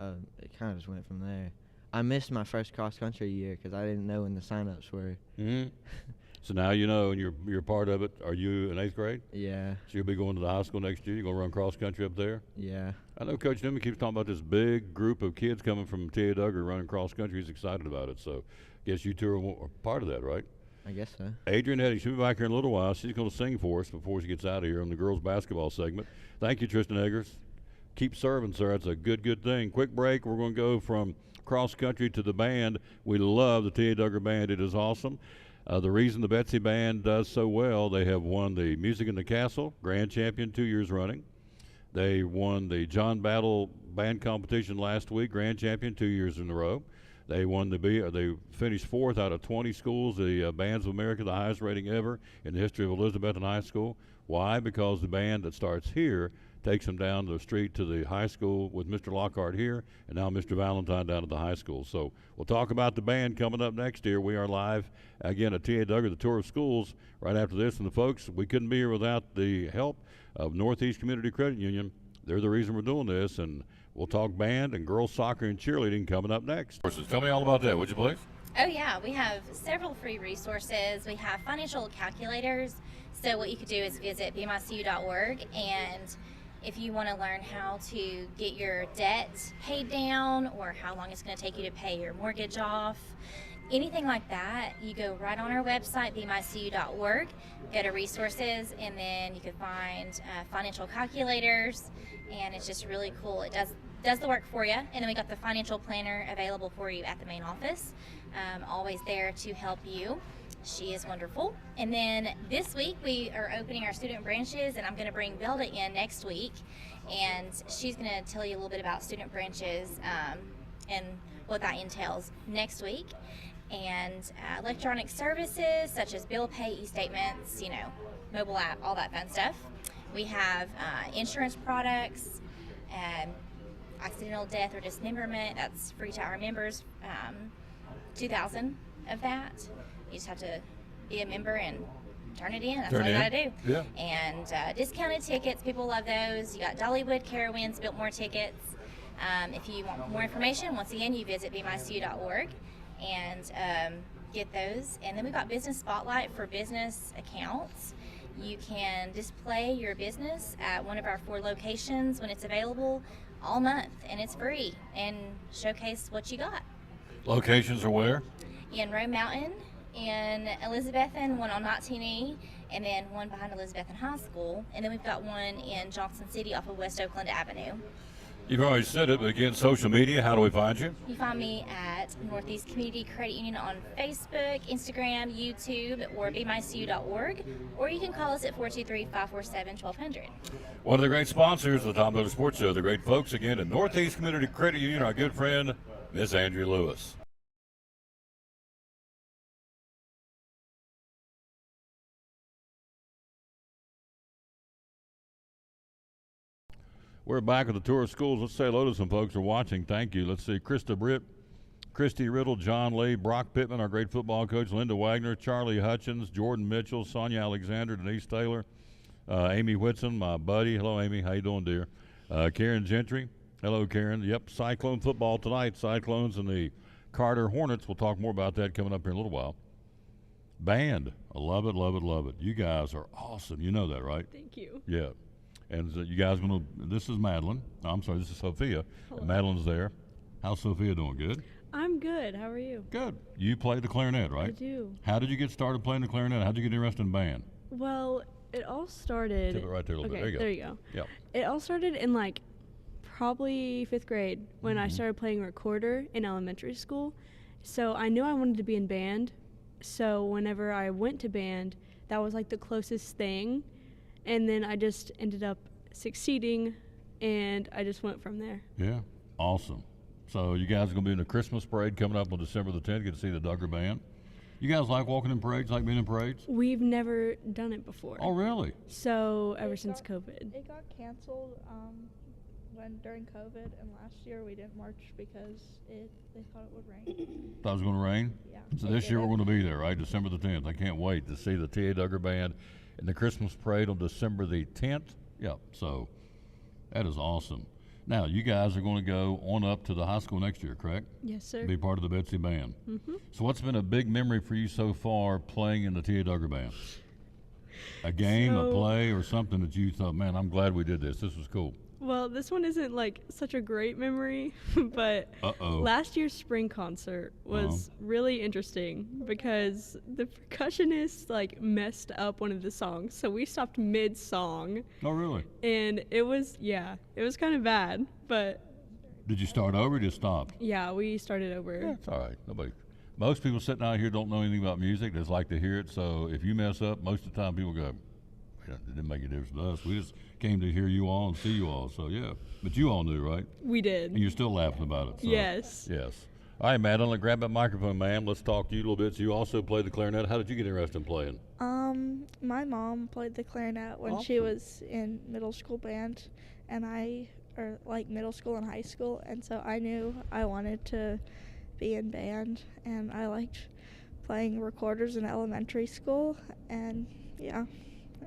it kind of just went from there. I missed my first cross country year because I didn't know when the sign-ups were. So now you know, and you're part of it. Are you in 8th grade? Yeah. So you'll be going to the high school next year. You're going to run cross country up there? Yeah. I know Coach Newman keeps talking about this big group of kids coming from T.A. Duggar running cross country. He's excited about it. So I guess you two are part of that, right? I guess so. Adrian Heading, she'll be back here in a little while. She's going to sing for us before she gets out of here on the girls basketball segment. Thank you, Tristan Eggers. Keep serving, sir. It's a good thing. Quick break. We're going to go from cross country to the band. We love the T.A. Duggar band. It is awesome. The reason the Betsy Band does so well, they have won the Music in the Castle Grand Champion 2 years running. They won the John Battle Band Competition last week, Grand Champion 2 years in a row. They they finished 4th out of 20 schools, the Bands of America, the highest rating ever in the history of Elizabethton High School. Why? Because the band that starts here takes them down the street to the high school with Mr. Lockhart here, and now Mr. Valentine down at the high school. So we'll talk about the band coming up next year. We are live again at T.A. Duggar, the Tour of Schools, right after this. And the folks, we couldn't be here without the help of Northeast Community Credit Union. They're the reason we're doing this, and we'll talk band and girls soccer and cheerleading coming up next. Tell me all about that, would you please? Oh yeah, we have several free resources. We have financial calculators, So what you could do is visit bmycu.org, and if you want to learn how to get your debt paid down or how long it's going to take you to pay your mortgage off, anything like that, you go right on our website, bmycu.org, go to resources, and then you can find financial calculators, and it's just really cool. It does the work for you, and then we got the financial planner available for you at the main office, always there to help you. She is wonderful. And then this week we are opening our student branches, and I'm going to bring Belda in next week, and she's going to tell you a little bit about student branches and what that entails next week. And electronic services such as bill pay, e-statements, mobile app, all that fun stuff. We have insurance products, accidental death or dismemberment, that's free to our members, $2,000 of that. You just have to be a member and turn it in. That's all you got to do. Yeah. And discounted tickets, people love those. You got Dollywood, Carowinds, Biltmore tickets. If you want more information, once again, you visit bmycu.org and get those. And then we've got Business Spotlight for business accounts. You can display your business at one of our 4 locations when it's available all month, and it's free, and showcase what you got. Locations are where? In Rome Mountain, in Elizabethan, one on 19E, and then one behind Elizabethan High School. And then we've got one in Johnson City off of West Oakland Avenue. You've already said it, but again, social media, how do we find you? You find me at Northeast Community Credit Union on Facebook, Instagram, YouTube, or bmycu.org, or you can call us at 423-547-1200. One of the great sponsors of the Tom Miller Sports Show, the great folks again at Northeast Community Credit Union, our good friend, Miss Andrea Lewis. We're back at the tour of schools. Let's say hello to some folks who are watching. Thank you. Let's see, Krista Britt, Christy Riddle, John Lee, Brock Pittman, our great football coach, Linda Wagner, Charlie Hutchins, Jordan Mitchell, Sonia Alexander, Denise Taylor, Amy Whitson, my buddy. Hello, Amy. How you doing, dear? Karen Gentry. Hello, Karen. Yep, Cyclone football tonight. Cyclones and the Carter Hornets. We'll talk more about that coming up here in a little while. Band. I love it, love it, love it. You guys are awesome. You know that, right? Thank you. Yeah. And you guys going to, this is Madeline. Oh, I'm sorry, this is Sophia. Hello. And Madeline's there. How's Sophia doing? Good? I'm good. How are you? Good. You play the clarinet, right? I do. How did you get started playing the clarinet? How did you get interested in band? Well, it all started. Tip it right there a little okay, bit. There you go. There you go. Yeah. It all started in probably 5th grade when I started playing recorder in elementary school. So I knew I wanted to be in band. So whenever I went to band, that was the closest thing. And then I just ended up succeeding, and I just went from there. Yeah. Awesome. So you guys are going to be in the Christmas parade coming up on December the 10th. Get to see the Duggar Band. You guys like walking in parades, like being in parades? We've never done it before. Oh, really? So ever since COVID. It got canceled during COVID, and last year we didn't march because they thought it would rain. Thought it was going to rain? Yeah. So this year we're going to be there, right? December the 10th. I can't wait to see the T.A. Duggar Band in the Christmas parade on December the 10th. Yep. So that is awesome. Now, you guys are going to go on up to the high school next year, correct? Yes, sir. Be part of the Betsy Band. Mm-hmm. So what's been a big memory for you so far playing in the T.A. Duggar Band? A game, a play, or something that you thought, man, I'm glad we did this. This was cool. Well, this one isn't such a great memory, but last year's spring concert was really interesting because the percussionist messed up one of the songs, so we stopped mid-song. Oh, really? And it was kind of bad, but did you start over or just stop? Yeah, we started over. Yeah, it's all right. Most people sitting out here don't know anything about music. They just like to hear it. So if you mess up, most of the time people go, it didn't make a difference to us. We just came to hear you all and see you all. So, yeah. But you all knew, right? We did. And you're still laughing about it. So. Yes. Yes. All right, Madeline, grab that microphone, ma'am. Let's talk to you a little bit. So you also played the clarinet. How did you get interested in playing? My mom played the clarinet when she was in middle school band, and middle school and high school, and so I knew I wanted to be in band, and I liked playing recorders in elementary school, and yeah.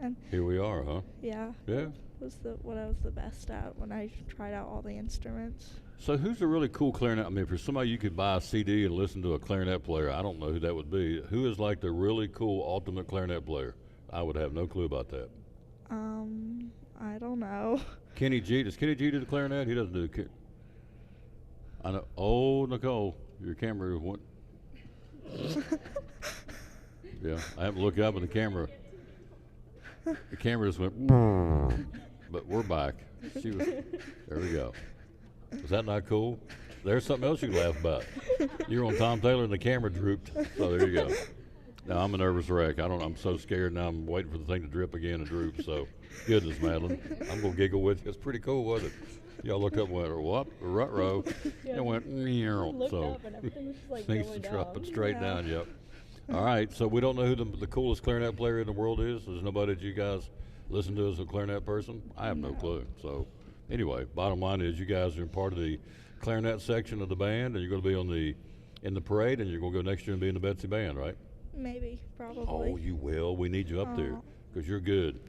And here we are, huh? Yeah. Yeah. Was what I was the best at when I tried out all the instruments. So who's a really cool clarinet? I mean, for somebody you could buy a CD and listen to a clarinet player, I don't know who that would be. Who is the really cool ultimate clarinet player? I would have no clue about that. I don't know. Kenny G. Does Kenny G do the clarinet? He doesn't do the I know. Oh, Nicole, your camera went. Yeah, I have to look up and the camera just went. But we're back. There we go. Is that not cool? There's something else you can laugh about. You're on Tom Taylor and the camera drooped. So there you go. Now I'm a nervous wreck. I'm so scared now. I'm waiting for the thing to drip again and droop. So goodness, Madeline, I'm gonna giggle with you. It's pretty cool, wasn't it? Y'all looked up and went, what? Rut-row. Yeah, And went, looked so up and everything was just like things going dropping down. straight down. Yep. All right. So we don't know who the coolest clarinet player in the world is. There's nobody that you guys listen to as a clarinet person. I have no clue. So anyway, bottom line is you guys are part of the clarinet section of the band, and you're going to be in the parade, and you're going to go next year and be in the Betsy band, right? Maybe, probably. Oh, you will. We need you up there because you're good.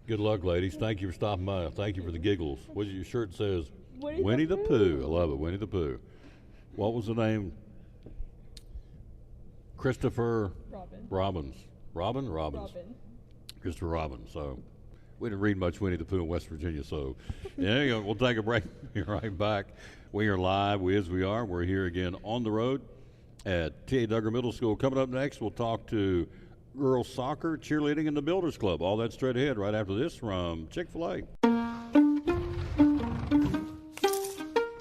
Good luck, ladies. Thank you for stopping by. Thank you for the giggles. What your shirt says? Winnie the Pooh. I love it. Winnie the Pooh. What was the name? Christopher Robbins. Robin? Christopher Robbins. So we didn't read much Winnie the Pooh in West Virginia. So yeah, you go. We'll take a break. Be right back. We are live. We're here again on the road at T.A. Duggar Middle School. Coming up next, we'll talk to girls soccer, cheerleading, and the Builders Club. All that straight ahead right after this from Chick-fil-A.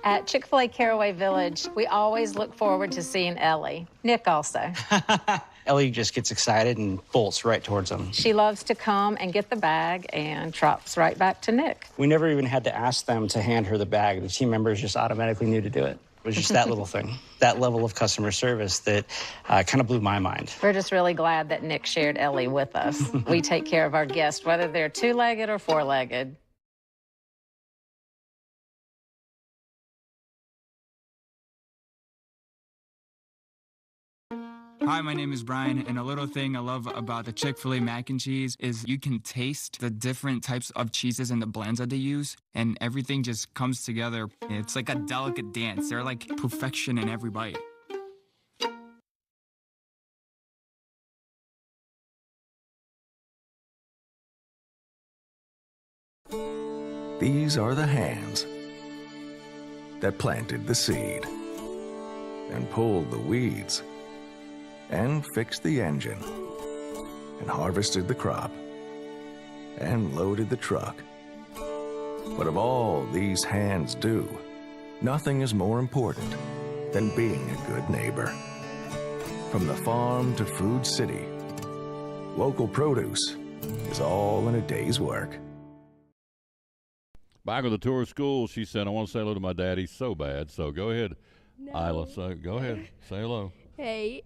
At Chick-fil-A Caraway Village, we always look forward to seeing Ellie. Nick also. Ellie just gets excited and bolts right towards them. She loves to come and get the bag and trots right back to Nick. We never even had to ask them to hand her the bag. The team members just automatically knew to do it. It was just that little thing, that level of customer service that kind of blew my mind. We're just really glad that Nick shared Ellie with us. We take care of our guests, whether they're two-legged or four-legged. Hi, my name is Brian, and a little thing I love about the Chick-fil-A mac and cheese is you can taste the different types of cheeses and the blends that they use, and everything just comes together. It's like a delicate dance. They're like perfection in every bite. These are the hands that planted the seed and pulled the weeds and fixed the engine and harvested the crop and loaded the truck. What of all these hands do, nothing is more important than being a good neighbor. From the farm to Food City, local produce is all in a day's work. Back with the tour of school, she said, I want to say hello to my daddy so bad. So go ahead, Isla. So go ahead. Say hello. Hey.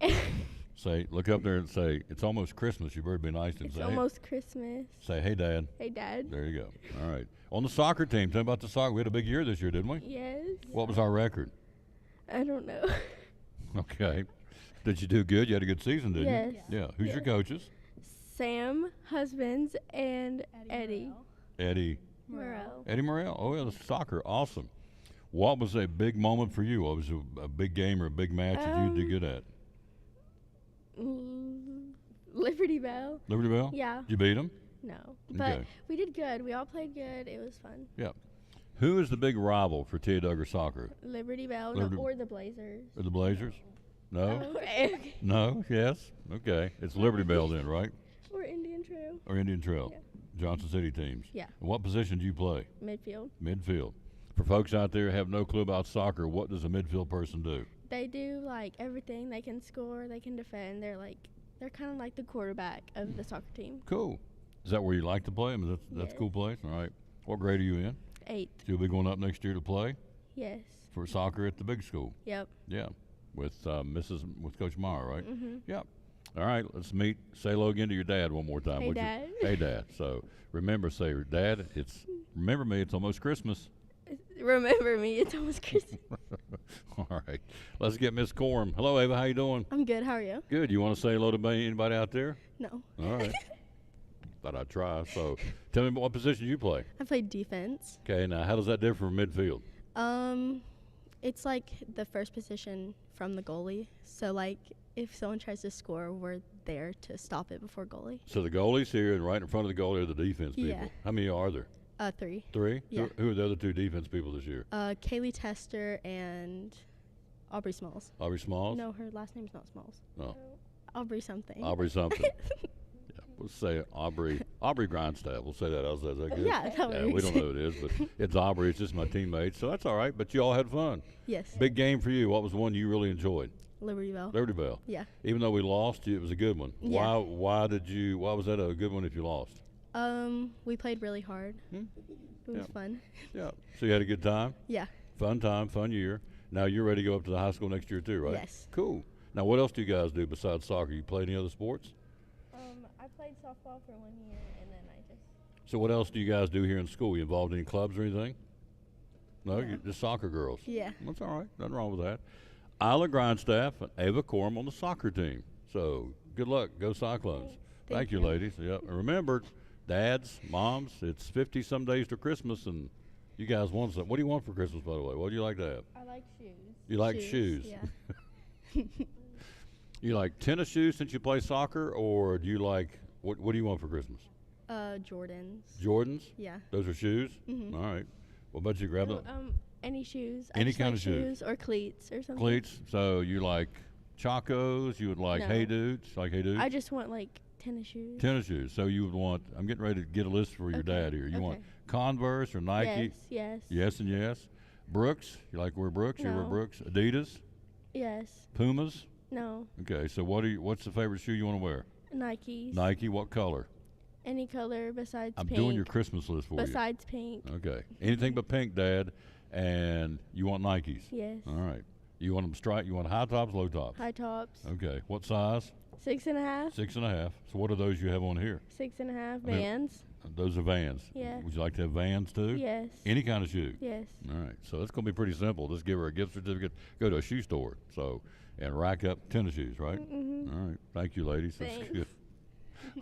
Say, look up there and say, it's almost Christmas. You better be nice and It's say, almost Christmas. say, hey, Dad. Hey, Dad. There you go. All right. On the soccer team, tell me about the soccer. We had a big year this year, didn't we? Yes. What was our record? I don't know. Okay. Did you do good? You had a good season, didn't Yes. you? Yeah. Who's your coaches? Sam Husbands and Eddie. Eddie. Morel. Eddie Morel. Oh, yeah, the soccer. Awesome. What was a big moment for you? What was a big game or a big match that you did good at? Liberty Bell. Liberty Bell? Yeah. Did you beat them? No. But Okay. we did good. We all played good. It was fun. Yeah. Who is the big rival for T.A. Duggar soccer? Liberty Bell Liberty- or the Blazers. Or the Blazers? No? Okay. No? Yes? Okay. It's Liberty Bell then, right? Or Indian Trail. Or Indian Trail? Yeah. Johnson City teams? Yeah. And what position do you play? Midfield. Midfield. For folks out there who have no clue about soccer, what does a midfield person do? They do like everything. They can score. They can defend. They're kind of like the quarterback of the soccer team. Cool. Is that where you like to play? I mean, that's a Yes. cool place. All right. What grade are you in? 8th. You'll be going up next year to play Yes. for soccer at the big school. Yep. Yeah. With with Coach Meyer, right? Mhm. Yep. All right. Let's meet. Say hello again to your dad one more time. Hey, would you? Dad. Hey, Dad. So remember, say, Dad. Remember me. It's almost Christmas. Remember me. It's almost Christmas. All right. Let's get Miss Corum. Hello, Ava. How you doing? I'm good. How are you? Good. You want to say hello to anybody out there? No. All right. Thought I'd try. So tell me what position you play. I played defense. Okay. Now, how does that differ from midfield? It's like the first position from the goalie. So, like, if someone tries to score, we're there to stop it before goalie. So the goalie's here, and right in front of the goalie are the defense people. Yeah. How many are there? 3. 3? Yeah. Who are the other 2 defense people this year? Kaylee Tester and Aubrey Smalls. Aubrey Smalls? No, her last name's not Smalls. Oh. Aubrey something. Aubrey something. Yeah, we'll say Aubrey Grindstaff. We'll say that. Is that good? Yeah, that we don't know who it is, but it's Aubrey. It's just my teammate, so that's all right. But you all had fun. Yes. Big game for you. What was the one you really enjoyed? Libertyville. Libertyville. Yeah. Even though we lost, it was a good one. Yeah. Why was that a good one if you lost? We played really hard. It was fun. Yeah. So you had a good time? Yeah. Fun time, fun year. Now you're ready to go up to the high school next year too, right? Yes. Cool. Now what else do you guys do besides soccer? You play any other sports? I played softball for 1 year, and then I just. So what else do you guys do here in school? You involved in any clubs or anything? No, you're just soccer girls. Yeah. That's all right. Nothing wrong with that. Isla Grindstaff and Ava Corum on the soccer team. So good luck. Go Cyclones. Thank you, ladies. Yep. And remember, dads, moms, it's 50 some days to Christmas, and you guys want something. What do you want for Christmas, by the way? What do you like to have? I like shoes. You like shoes? Yeah. You like tennis shoes since you play soccer, or do you like what do you want for Christmas? Jordans. Jordans? Yeah. Those are shoes? Mhm. All right. What about you, grab them? Any shoes. Any I just kind like of shoes. or cleats or something. Cleats. So you like Chacos, you would like No. Hey Dudes, like Hey Dudes? I just want like tennis shoes. Tennis shoes. So you would want, I'm getting ready to get a list for your Okay, dad here. You want okay. Converse or Nike? Yes, yes. Yes and yes. Brooks, you like wear Brooks? You wear No. Brooks? Adidas? Yes. Pumas? No. Okay, so what's the favorite shoe you want to wear? Nikes. Nike, what color? Any color besides I'm pink. doing your Christmas list for you. Besides pink. Okay. Anything but pink, Dad. And you want Nikes? Yes. All right. You want them striped? You want high tops, low tops? High tops. Okay. What size? 6.5. 6.5. So what are those you have on here? 6.5 I mean, Vans. Those are Vans. Yeah. Would you like to have Vans too? Yes. Any kind of shoe? Yes. All right. So it's going to be pretty simple. Just give her a gift certificate. Go to a shoe store. And rack up tennis shoes, right? Mm-hmm. All right. Thank you, ladies. That's Thanks. good.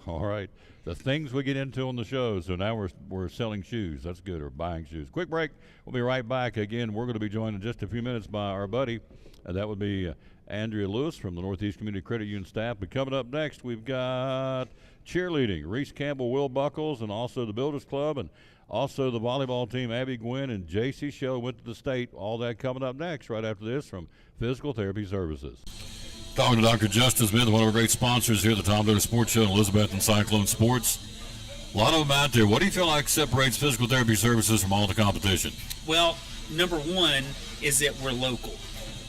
All right. The things we get into on the show. So now we're selling shoes. That's good. Or buying shoes. Quick break. We'll be right back. Again, we're going to be joined in just a few minutes by our buddy. That would be Andrea Lewis from the Northeast Community Credit Union staff. But coming up next, we've got cheerleading. Reese Campbell, Will Buckles, and also the Builders Club, and also the volleyball team, Abby Gwynn and J.C. Shell went to the state. All that coming up next right after this from Physical Therapy Services. Talking to Dr. Justin Smith, one of our great sponsors here at the Tom Dillon Sports Show in Elizabeth and Cyclone Sports. A lot of them out there. What do you feel like separates Physical Therapy Services from all the competition? Well, number one is that we're local.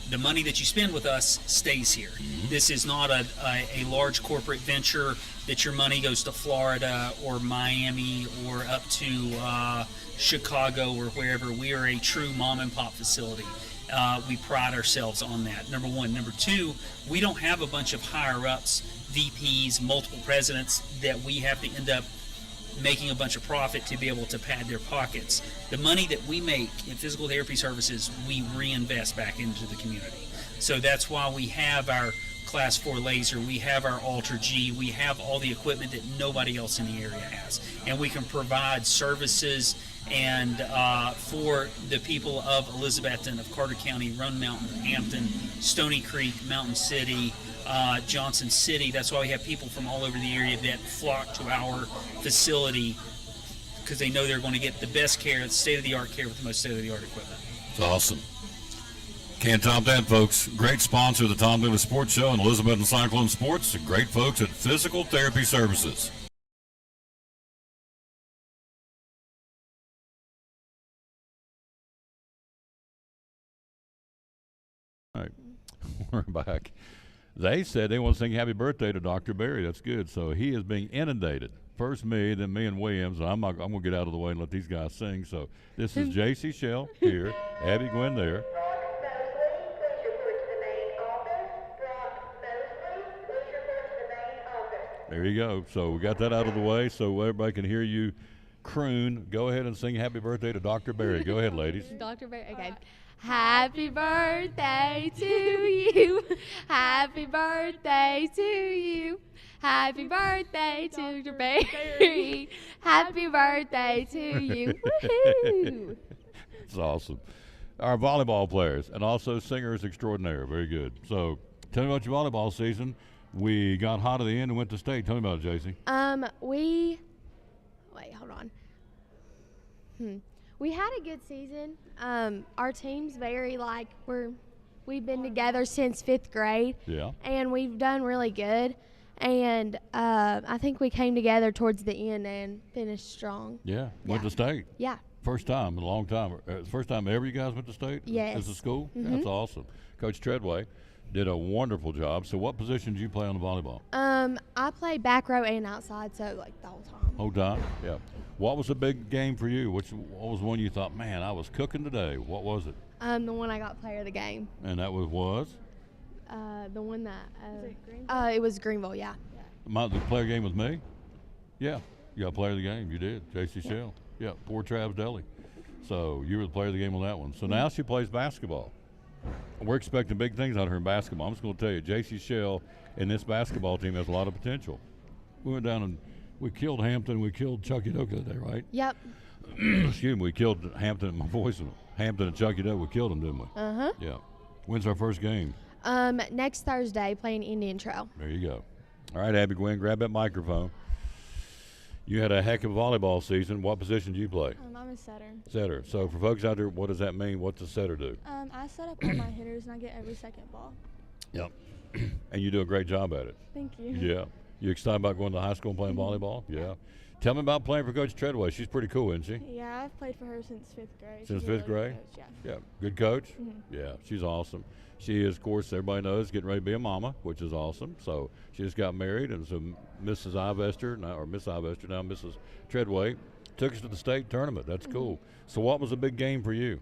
The money that you spend with us stays here. Mm-hmm. This is not a large corporate venture that your money goes to Florida or Miami or up to Chicago or wherever. We are a true mom and pop facility. We pride ourselves on that, number one. Number two, we don't have a bunch of higher ups, VPs, multiple presidents that we have to end up making a bunch of profit to be able to pad their pockets. The money that we make in physical therapy services, we reinvest back into the community. So that's why we have our Class 4 laser, we have our Ultra G, we have all the equipment that nobody else in the area has. And we can provide services and for the people of Elizabethton, of Carter County, Roan Mountain, Hampton, Stony Creek, Mountain City, Johnson City. That's why we have people from all over the area that flock to our facility because they know they're going to get the best care, state-of-the-art care with the most state-of-the-art equipment. It's awesome. Can't top that, folks. Great sponsor of the Tom Dillon Sports Show and Elizabeth and Cyclone Sports. The great folks at Physical Therapy Services. All right, we're back. They said they want to sing happy birthday to Dr. Barry. That's good. So he is being inundated. First me, then me and Williams. And I'm going to get out of the way and let these guys sing. So this is J.C. Shell here, Abby Gwynn there. There you go. So we got that out of the way so everybody can hear you croon. Go ahead and sing happy birthday to Dr. Barry. Go ahead, ladies. Dr. Barry, okay. Happy birthday to you. Happy birthday to you. Happy birthday to Dr. Barry. Happy birthday to you. Woohoo! It's awesome. our volleyball players, and also singers extraordinaire. Very good. So tell me about your volleyball season. We got hot at the end and went to state. Tell me about it, JC. Wait, hold on. We had a good season. Our team's very we've been together since 5th grade. Yeah. And we've done really good. And I think we came together towards the end and finished strong. Yeah. Went to state. Yeah. First time in a long time. First time ever you guys went to state? Yes. As a school? Mhm. That's awesome. Coach Treadway did a wonderful job. So what position did you play on the volleyball? I played back row and outside, so the whole time. Whole time? Yeah. What was a big game for you? What was one you thought, man, I was cooking today? What was it? The one I got player of the game. And that was? The one that it was Greenville, yeah. The player game with me? Yeah. You got player of the game. You did. JC Shell. Yeah. Poor Travis Deli. So you were the player of the game on that one. So now she plays basketball. We're expecting big things out of her in basketball. I'm just going to tell you, JC Shell and this basketball team has a lot of potential. We went down and we killed Hampton. We killed Chucky Doke today, right? Yep. Excuse me. We killed Hampton. My voice. Hampton and Chucky Doke. We killed them, didn't we? Uh-huh. Yeah. When's our first game? Next Thursday, playing Indian Trail. There you go. All right, Abby Gwynn, grab that microphone. You had a heck of a volleyball season. What position did you play? I'm a setter. Setter. So for folks out there, what does that mean? What's a setter do? I set up all my hitters and I get every second ball. Yep. And you do a great job at it. Thank you. Yeah. You excited about going to high school and playing volleyball? Yeah. Tell me about playing for Coach Treadway. She's pretty cool, isn't she? Yeah, I've played for her since 5th grade. Since She's a 5th grade? Coach, yeah. Yeah. Good coach? Mhm. Yeah. She's awesome. She is, of course, everybody knows, getting ready to be a mama, which is awesome. So she just got married, and so Mrs. Ivester, or Miss Ivester, now Mrs. Treadway, took us to the state tournament. That's cool. So what was a big game for you?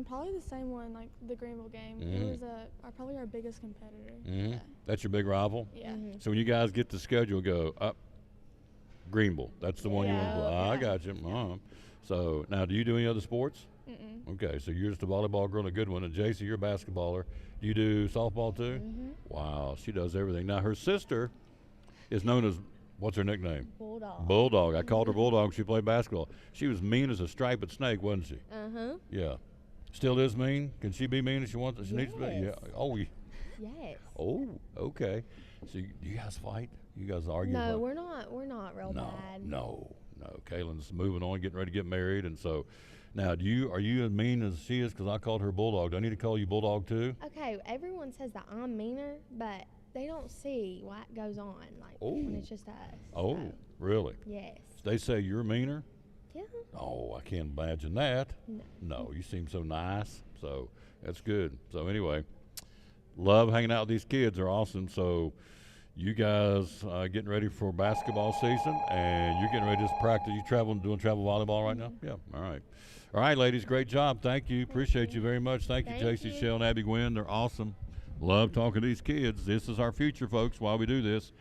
Probably the same one, like the Greenville game. It was probably our biggest competitor. Yeah. That's your big rival? Yeah. So when you guys get the schedule, go up Greenville. That's the one you want to play. I got you. So now, do you do any other sports? Okay, so you're just a volleyball girl and a good one. And JC, you're a basketballer. Do you do softball too? Wow, she does everything. Now, her sister is known as, what's her nickname? Bulldog. Bulldog. I called her Bulldog when she played basketball. She was mean as a striped snake, wasn't she? Uh-huh. Yeah. Still is mean? Can she be mean if she wants? She needs to be? Yeah. Oh, Yes. Oh, okay. So do you guys fight? You guys argue? No, about- we're not real bad. No. Kaylin's moving on, getting ready to get married, and so now, are you as mean as she is? Because I called her Bulldog. Do I need to call you Bulldog too? Okay, everyone says that I'm meaner, but they don't see what goes on, when it's just us. Oh, so. really? Yes. They say you're meaner? Yeah. Oh, I can't imagine that. No. No, you seem so nice. So that's good. So anyway, love hanging out with these kids. They're awesome. So you guys getting ready for basketball season, and you're getting ready to just practice. You doing travel volleyball right now? Yeah. All right. All right, ladies, great job. Thank you. Appreciate you very much. Thank you, JC Shell and Abby Gwynn. They're awesome. Love talking to these kids. This is our future, folks, while we do this.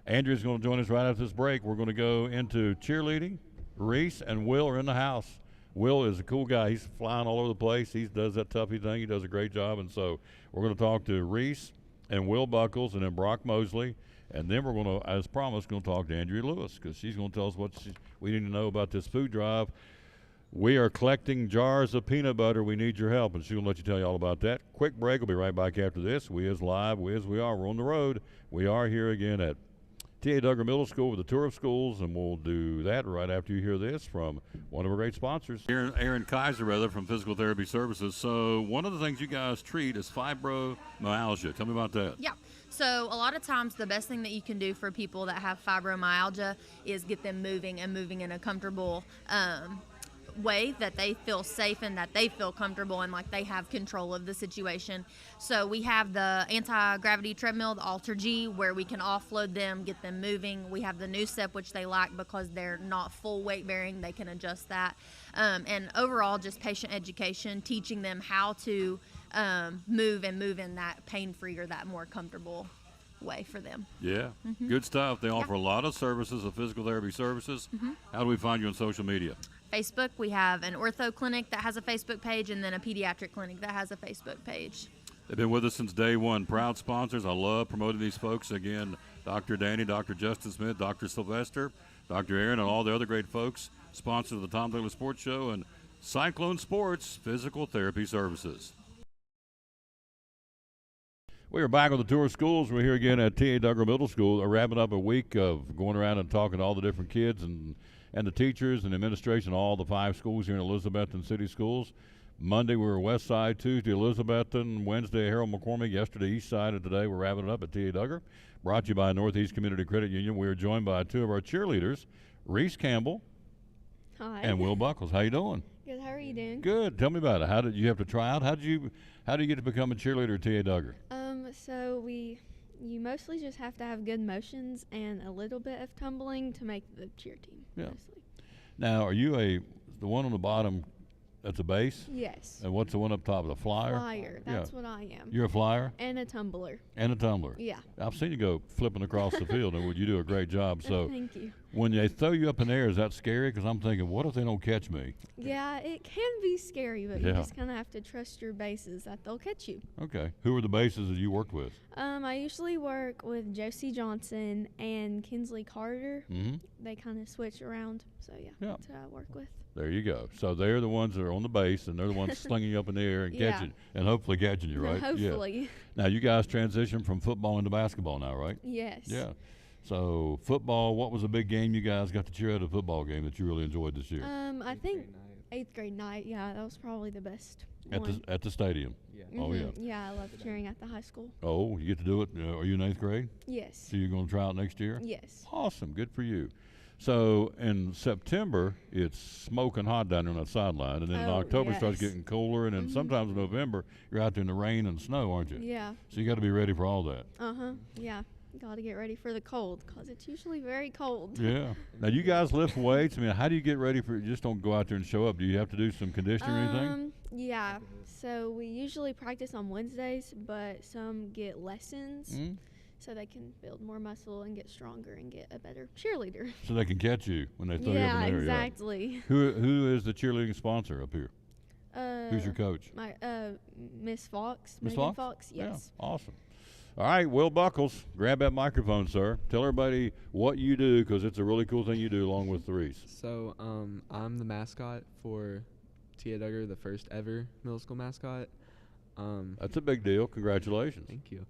Andrea's going to join us right after this break. We're going to go into cheerleading. Reese and Will are in the house. Will is a cool guy. He's flying all over the place. He does that toughy thing. He does a great job. And so we're going to talk to Reese and Will Buckles and then Brock Mosley. And then we're going to, as promised, going to talk to Andrea Lewis because she's going to tell us what we need to know about this food drive. We are collecting jars of peanut butter. We need your help, and she'll let you tell you all about that. Quick break. We'll be right back after this. We is live. We are. We're on the road. We are here again at T.A. Duggar Middle School with a tour of schools, and we'll do that right after you hear this from one of our great sponsors. Aaron Kaiser, from Physical Therapy Services. So one of the things you guys treat is fibromyalgia. Tell me about that. Yeah. So a lot of times the best thing that you can do for people that have fibromyalgia is get them moving and moving in a comfortable way that they feel safe and that they feel comfortable and like they have control of the situation. So we have the anti-gravity treadmill, the Alter G, where we can offload them, get them moving. We have the new step, which they like because they're not full weight bearing. They can adjust that. And overall, just patient education, teaching them how to move in that pain-free or that more comfortable way for them. Yeah, good stuff. They offer a lot of services of physical therapy services. How do we find you on social media? Facebook, we have an ortho clinic that has a Facebook page and then a pediatric clinic that has a Facebook page. They've been with us since day one. Proud sponsors. I love promoting these folks. Again, Dr. Danny, Dr. Justin Smith, Dr. Sylvester, Dr. Aaron, and all the other great folks, sponsors of the Tom Douglas Sports Show. And Cyclone Sports Physical Therapy Services. We are back with the tour of schools. We're here again at T.A. Duggar Middle School. We're wrapping up a week of going around and talking to all the different kids and the teachers and administration, all the 5 schools here in Elizabethton City Schools. Monday we were West Side, Tuesday Elizabethton, Wednesday Harold McCormick, yesterday East Side, and today we're wrapping it up at T.A. Duggar. Brought to you by Northeast Community Credit Union. We are joined by 2 of our cheerleaders, Reese Campbell Hi. and Will Buckles. How you doing? Good. How are you doing? Good. Tell me about it. How did you have to try out? How do you get to become a cheerleader at T.A. Duggar? So you mostly just have to have good motions and a little bit of tumbling to make the cheer team. Yeah. Mostly. Now, are you the one on the bottom that's a base? Yes. And what's the one up top? The flyer? Flyer. That's what I am. You're a flyer? And a tumbler. And a tumbler. Yeah. I've seen you go flipping across the field, and you do a great job. So Thank you. When they throw you up in the air, is that scary? Because I'm thinking, what if they don't catch me? Yeah, it can be scary, but you Yeah. just kind of have to trust your bases that they'll catch you. Okay. Who are the bases that you worked with? I usually work with Josie Johnson and Kinsley Carter. Mm-hmm. They kind of switch around, so yeah, that's who I work with. There you go. So they're the ones that are on the base, and they're the ones slinging you up in the air and Yeah. catching, and hopefully catching you, right? Hopefully. Yeah. Now you guys transition from football into basketball now, right? Yes. Yeah. So football, what was a big game you guys got to cheer at a football game that you really enjoyed this year? I think 8th grade night. Yeah, that was probably the best At one. the stadium. Yeah. Oh yeah. Yeah, I love cheering at the high school. Oh, you get to do it. Are you in 8th grade? Yes. So you're going to try out next year? Yes. Awesome. Good for you. So in September, it's smoking hot down there on that sideline, and then in October it starts yes. getting cooler, and then sometimes in November you're out there in the rain and snow, aren't you? Yeah. So you got to be ready for all that. Yeah. Got to get ready for the cold because it's usually very cold. Yeah. Now you guys lift weights. I mean, how do you get ready for? You just don't go out there and show up. Do you have to do some conditioning or anything? Yeah. So we usually practice on Wednesdays, but some get lessons. So they can build more muscle and get stronger and get a better cheerleader. So they can catch you when they throw you up in the air. Exactly. Yeah. Who is the cheerleading sponsor up here? Who's your coach? My Miss Fox. Miss Megan Fox? Yes. Yeah, awesome. All right, Will Buckles, grab that microphone, sir. Tell everybody what you do because it's a really cool thing you do along with the Reese. So I'm the mascot for T.A. Duggar, the first ever middle school mascot. That's a big deal. Congratulations. Thank you.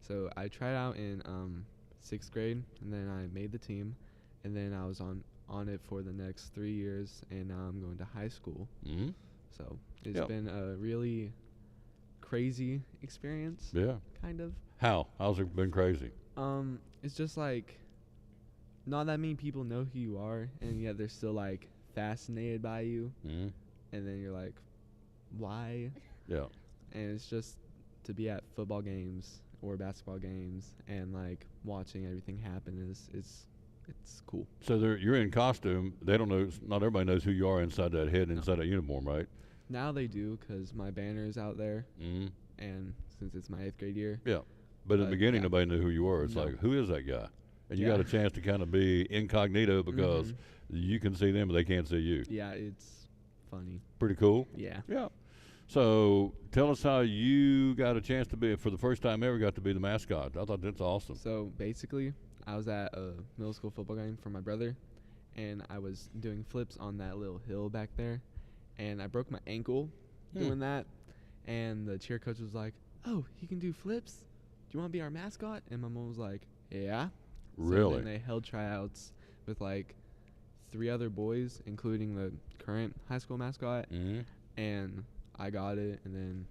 So I tried out in 6th grade, and then I made the team, and then I was on it for the next 3 years, and now I'm going to high school. Mm-hmm. So it's been a really crazy experience. Yeah. Kind of. How's it been crazy? It's just like not that many people know who you are, and yet they're still like fascinated by you. Mm-hmm. And then you're like, why? Yeah. And it's just to be at football games or basketball games and like watching everything happen it's cool. So you're in costume. They don't know. Not everybody knows who you are inside that head, inside that uniform, right? Now they do because my banner is out there, and since it's my 8th grade year. Yeah. But in the beginning, nobody knew who you were. It's like, who is that guy? And you got a chance to kind of be incognito because you can see them, but they can't see you. Yeah, it's funny. Pretty cool. Yeah. Yeah. So tell us how you got a chance to be, for the first time ever, got to be the mascot. I thought that's awesome. So basically, I was at a middle school football game for my brother, and I was doing flips on that little hill back there, and I broke my ankle doing that, and the cheer coach was like, "Oh, he can do flips? Do you want to be our mascot?" And my mom was like, "Yeah." Really? So then they held tryouts with like 3 other boys, including the current high school mascot, and I got it, and then,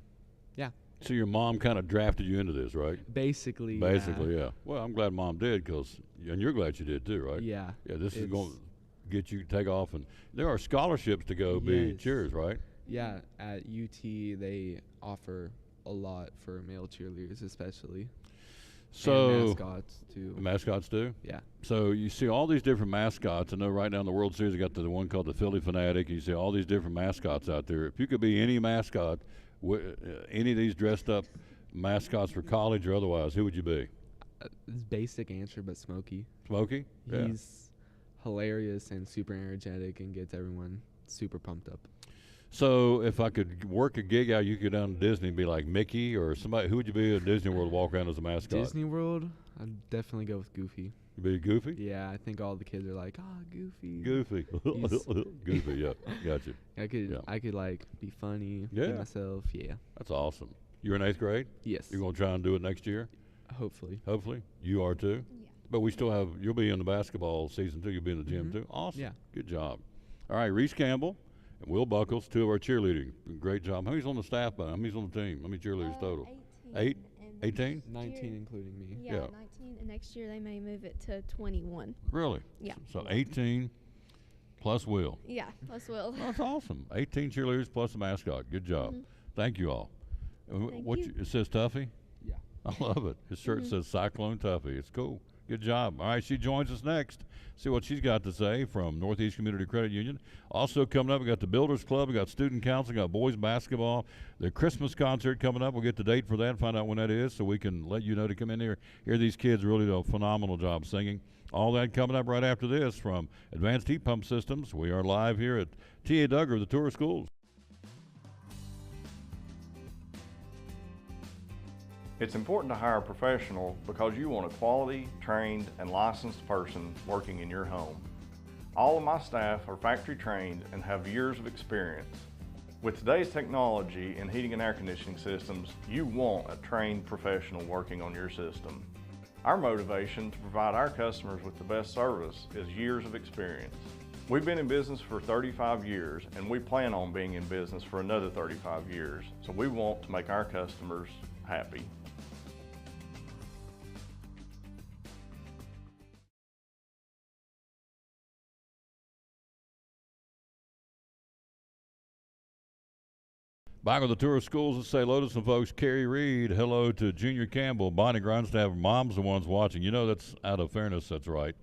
yeah. So your mom kind of drafted you into this, right? Basically, yeah. Well, I'm glad Mom did, and you're glad she did too, right? Yeah. Yeah, this is going to get you to take off, and there are scholarships to go be cheers, right? Yeah, at UT they offer a lot for male cheerleaders, especially. So and mascots too. Mascots too? Yeah. So you see all these different mascots. I know right now in the World Series, you got the one called the Philly Fanatic. You see all these different mascots out there. If you could be any mascot, any of these dressed up mascots for college or otherwise, who would you be? It's basic answer, but Smokey. Smokey? Yeah. He's hilarious and super energetic and gets everyone super pumped up. So if I could work a gig out, you could go down to Disney and be like Mickey or somebody. Who would you be at Disney World, walk around as a mascot? Disney World, I'd definitely go with Goofy. Be goofy? Yeah, I think all the kids are like, Goofy. Goofy. Goofy, yeah. Gotcha. I could like be funny, be Yeah. myself. Yeah. That's awesome. You're in 8th grade? Yes. You're going to try and do it next year? Hopefully. Hopefully. You are too? Yeah. But you'll be in the basketball season too. You'll be in the gym too. Awesome. Yeah. Good job. All right, Reese Campbell and Will Buckles, 2 of our cheerleading. Great job. How many's on the staff by? How many's on the team? How many cheerleaders total? 18. 18? 19 including me. Yeah, 19, and next year they may move it to 21. Really? Yeah. So 18 plus Will. Yeah, plus Will. That's awesome. 18 cheerleaders plus a mascot. Good job. Thank you all. Thank you. It says Tuffy? Yeah. I love it. His shirt says Cyclone Tuffy. It's cool. Good job. All right, she joins us next. See what she's got to say from Northeast Community Credit Union. Also coming up, we got the Builders Club, we got student council, we got boys basketball, the Christmas concert coming up. We'll get the date for that and find out when that is so we can let you know to come in here. Hear these kids really do a phenomenal job singing. All that coming up right after this from Advanced Heat Pump Systems. We are live here at T.A. Duggar, the Tour of Schools. It's important to hire a professional because you want a quality, trained, and licensed person working in your home. All of my staff are factory trained and have years of experience. With today's technology in heating and air conditioning systems, you want a trained professional working on your system. Our motivation to provide our customers with the best service is years of experience. We've been in business for 35 years and we plan on being in business for another 35 years, so we want to make our customers happy. Back with the Tour of Schools, let's say hello to some folks. Carrie Reed, hello to Junior Campbell, Bonnie Grindstaff. Mom's the ones watching. You know that's out of fairness, that's right.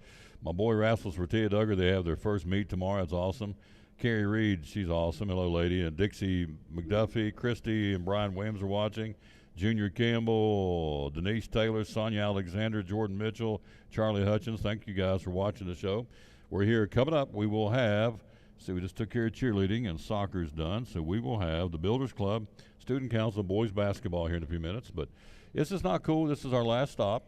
My boy Rascals for Tia Duggar, they have their first meet tomorrow. That's awesome. Carrie Reed, she's awesome. Hello, lady. And Dixie McDuffie, Christy, and Brian Williams are watching. Junior Campbell, Denise Taylor, Sonia Alexander, Jordan Mitchell, Charlie Hutchins. Thank you guys for watching the show. We're here. Coming up, we will have, see, we just took care of cheerleading and soccer's done, so we will have the Builders Club, Student Council, boys basketball here in a few minutes. But this is not cool. This is our last stop.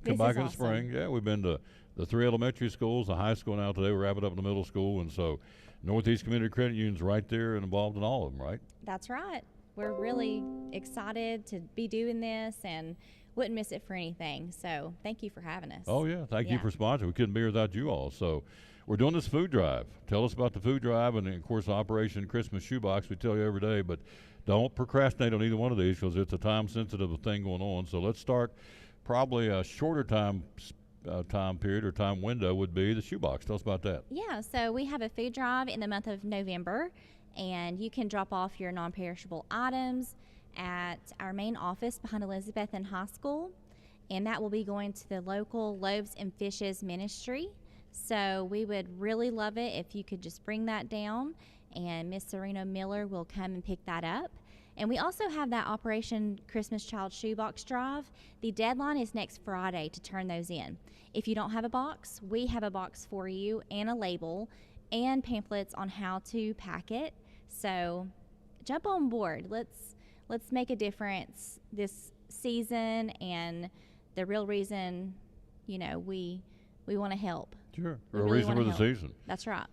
Come back in the spring. Yeah, we've been to the 3 elementary schools, the high school now today. We're wrapping up in the middle school, and so Northeast Community Credit Union's right there and involved in all of them, right? That's right. We're really excited to be doing this and wouldn't miss it for anything. So thank you for having us. Oh, yeah. Thank you for sponsoring. We couldn't be here without you all. So we're doing this food drive. Tell us about the food drive and, of course, Operation Christmas Shoebox. We tell you every day, but don't procrastinate on either one of these because it's a time-sensitive thing going on. So let's start probably a shorter time period or time window would be the shoebox. Tell us about that. Yeah, so we have a food drive in the month of November, and you can drop off your non-perishable items at our main office behind Elizabethan High School, and that will be going to the local Loaves and Fishes ministry. So we would really love it if you could just bring that down, and Miss Serena Miller will come and pick that up. And we also have that Operation Christmas Child Shoebox Drive. The deadline is next Friday to turn those in. If you don't have a box, we have a box for you and a label and pamphlets on how to pack it. So jump on board. Let's make a difference this season, and the real reason, you know, we want to help. Sure. We A really reason wanna for the help. season. That's right.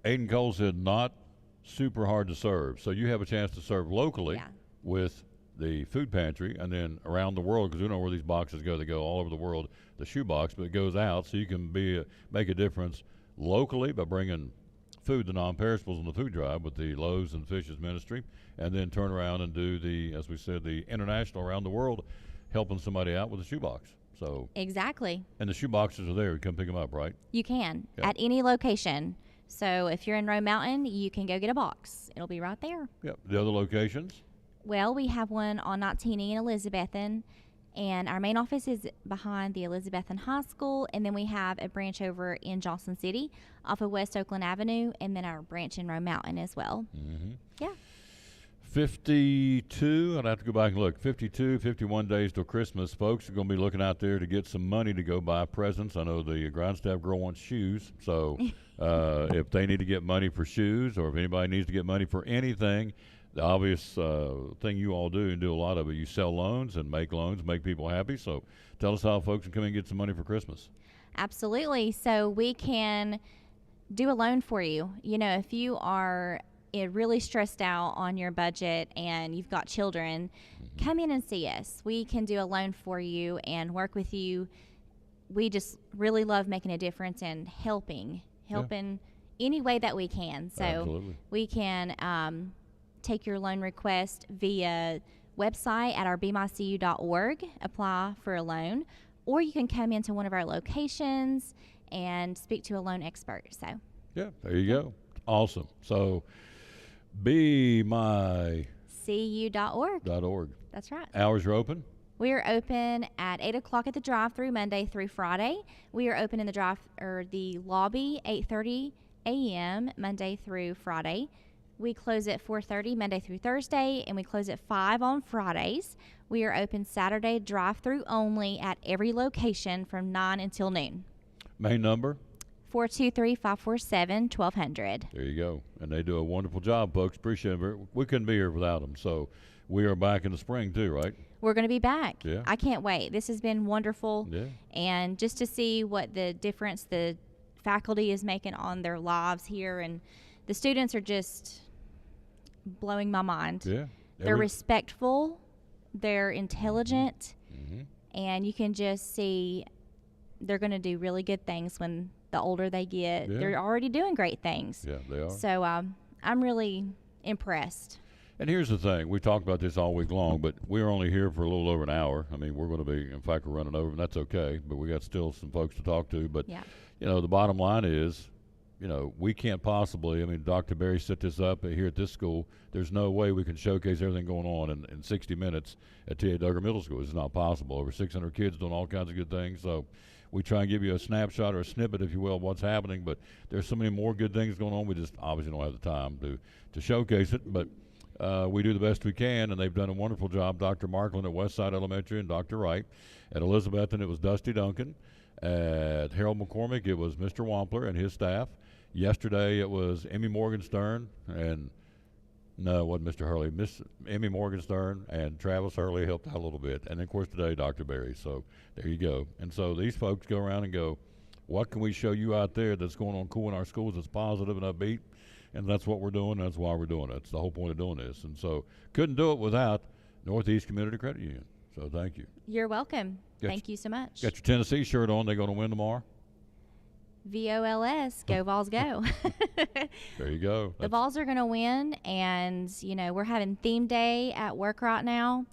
Aiden Cole said not super hard to serve. So you have a chance to serve locally with the food pantry and then around the world, because we know where these boxes go. They go all over the world, the shoebox, but it goes out so you can make a difference locally by bringing food, the non-perishables on the food drive with the Loaves and Fishes ministry, and then turn around and do the, as we said, the international around the world, helping somebody out with a shoebox. So Exactly. And the shoe boxes are there. You come pick them up, right? You can Yeah. at any location. So if you're in Roe Mountain, you can go get a box. It'll be right there. Yep. The other locations? Well, we have one on 19E in Elizabethan, and our main office is behind the Elizabethan High School, and then we have a branch over in Johnson City off of West Oakland Avenue, and then our branch in Roe Mountain as well. Mm-hmm. Yeah. 52, I'd have to go back and look, 52, 51 days till Christmas. Folks are going to be looking out there to get some money to go buy presents. I know the Grindstaff girl wants shoes, so if they need to get money for shoes, or if anybody needs to get money for anything, the obvious thing you all do, and do a lot of it, you sell loans and make people happy. So tell us how folks can come in and get some money for Christmas. Absolutely. So we can do a loan for you. You know, if you are really stressed out on your budget and you've got children, come in and see us. We can do a loan for you and work with you. We just really love making a difference and helping any way that we can. So Absolutely. we can take your loan request via website at our bemycu.org, apply for a loan, or you can come into one of our locations and speak to a loan expert. So yeah, there you go. Awesome. So bemycu.org. cu.org. That's right. Hours are open? We are open at 8 o'clock at the drive-thru Monday through Friday. We are open in the lobby 8:30 a.m. Monday through Friday. We close at 4:30 Monday through Thursday, and we close at 5 on Fridays. We are open Saturday drive-thru only at every location from 9 until noon. Main number? 423-547-1200. There you go. And they do a wonderful job, folks. Appreciate it. We couldn't be here without them. So we are back in the spring too, right? We're going to be back. Yeah. I can't wait. This has been wonderful. Yeah. And just to see what the difference the faculty is making on their lives here, and the students are just blowing my mind. Yeah. They're respectful, they're intelligent, and you can just see they're going to do really good things when the older they get. Yeah. They're already doing great things. Yeah, they are. So I'm really impressed. And here's the thing. We talked about this all week long, but we're only here for a little over an hour. I mean, we're going to be, in fact, we're running over, and that's okay. But we got still some folks to talk to. But, you know, the bottom line is, you know, we can't possibly, I mean, Dr. Berry set this up here at this school. There's no way we can showcase everything going on in 60 minutes at T.A. Duggar Middle School. It's not possible. Over 600 kids doing all kinds of good things. So we try and give you a snapshot or a snippet, if you will, of what's happening. But there's so many more good things going on. We just obviously don't have the time to showcase it. But we do the best we can, and they've done a wonderful job. Dr. Markland at Westside Elementary and Dr. Wright. At Elizabethton, it was Dusty Duncan. At Harold McCormick, it was Mr. Wampler and his staff. Yesterday, it was Emmy Morgenstern and no, it wasn't Mr. Hurley. Miss Emmy Morgenstern and Travis Hurley helped out a little bit. And, of course, today, Dr. Berry. So there you go. And so these folks go around and go, what can we show you out there that's going on cool in our schools that's positive and upbeat? And that's what we're doing. That's why we're doing it. That's the whole point of doing this. And so couldn't do it without Northeast Community Credit Union. So thank you. You're welcome. Thank you so much. Got your Tennessee shirt on. They're going to win tomorrow? VOLS, go Vols go. There you go. The Vols are going to win, and, you know, we're having theme day at work right now,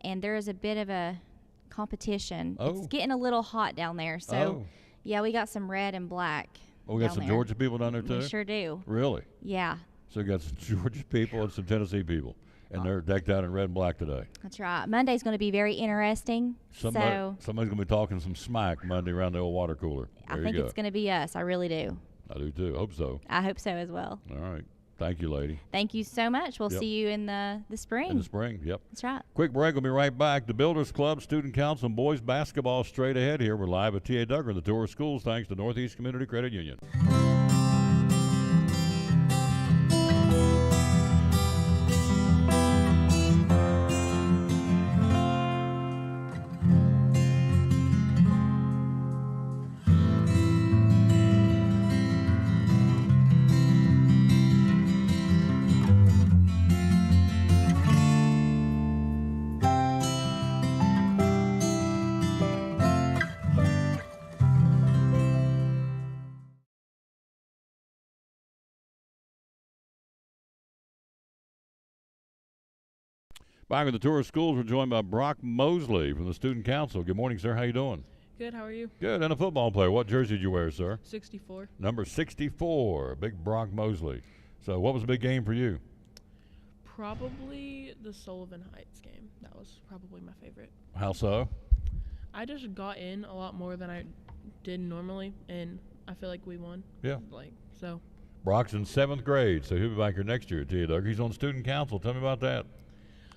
and there is a bit of a competition. Oh. It's getting a little hot down there. So, yeah, we got some red and black. Oh, we got down some there. Georgia people down there, too? We sure do. Really? Yeah. So we got some Georgia people and some Tennessee people. And they're decked out in red and black today. That's right. Monday's going to be very interesting. Somebody's going to be talking some smack Monday around the old water cooler. I think it's going to be us. I really do. I do, too. Hope so. I hope so as well. All right. Thank you, lady. Thank you so much. We'll see you in the spring. In the spring, yep. That's right. Quick break. We'll be right back. The Builders Club, Student Council, and boys basketball straight ahead here. We're live at T.A. Duggar in the tour of schools thanks to Northeast Community Credit Union. Back with the tour of schools, we're joined by Brock Mosley from the Student Council. Good morning, sir. How you doing? Good. How are you? Good. And a football player. What jersey did you wear, sir? 64. Number 64, big Brock Mosley. So what was a big game for you? Probably the Sullivan Heights game. That was probably my favorite. How so? I just got in a lot more than I did normally, and I feel like we won. Yeah. So. Brock's in 7th grade, so he'll be back here next year at T.A. Duggar. He's on Student Council. Tell me about that.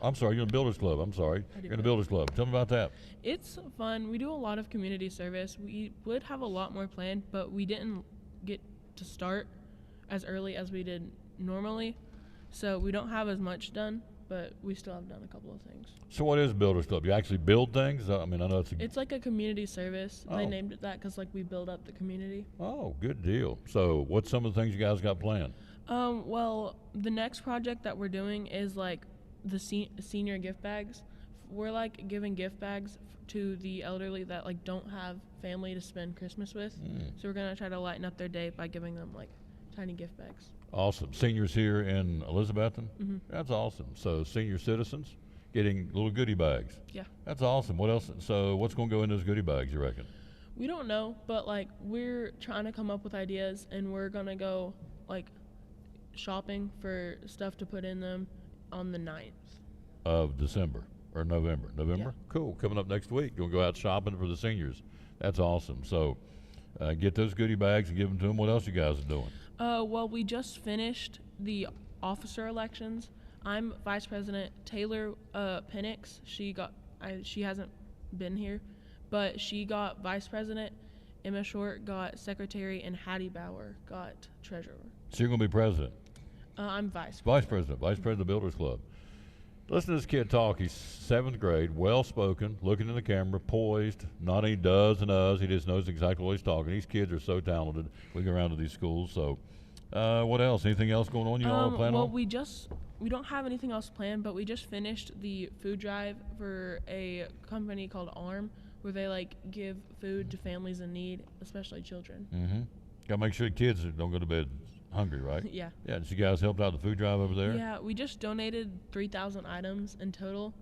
I'm sorry, you're in the Builders Club. I'm sorry. You're in the Builders Club. Tell me about that. It's fun. We do a lot of community service. We would have a lot more planned, but we didn't get to start as early as we did normally. So we don't have as much done, but we still have done a couple of things. So what is Builders Club? You actually build things? I mean, I know It's like a community service. Oh. They named it that because like we build up the community. Oh, good deal. So what's some of the things you guys got planned? Well, the next project that we're doing is like the senior gift bags. We're like giving gift bags to the elderly that like don't have family to spend Christmas with. So we're gonna try to lighten up their day by giving them like tiny gift bags. Awesome. Seniors here in Elizabethton? Mhm. That's awesome. So senior citizens getting little goodie bags. Yeah. That's awesome. What else? So what's going to go in those goodie bags, you reckon? We don't know, but like we're trying to come up with ideas, and we're gonna go like shopping for stuff to put in them on the 9th. Of December or November? November? Yeah. Cool. Coming up next week. You'll go out shopping for the seniors. That's awesome. So get those goodie bags and give them to them. What else you guys are doing? Well, we just finished the officer elections. I'm Vice President. Taylor Penix, she hasn't been here, but she got Vice President. Emma Short got Secretary, and Hattie Bauer got Treasurer. So you're going to be president? I'm Vice President of Builders Club. Listen to this kid talk. He's 7th grade, well-spoken, looking in the camera, poised, not any does and uhs. He just knows exactly what he's talking. These kids are so talented. We go around to these schools. So what else? Anything else going on you all plan well, on? we don't have anything else planned, but we just finished the food drive for a company called ARM, where they like give food to families in need, especially children. Mm-hmm. Got to make sure the kids don't go to bed hungry, right? Yeah. Yeah, did you guys help out the food drive over there? Yeah, we just donated 3,000 items in total,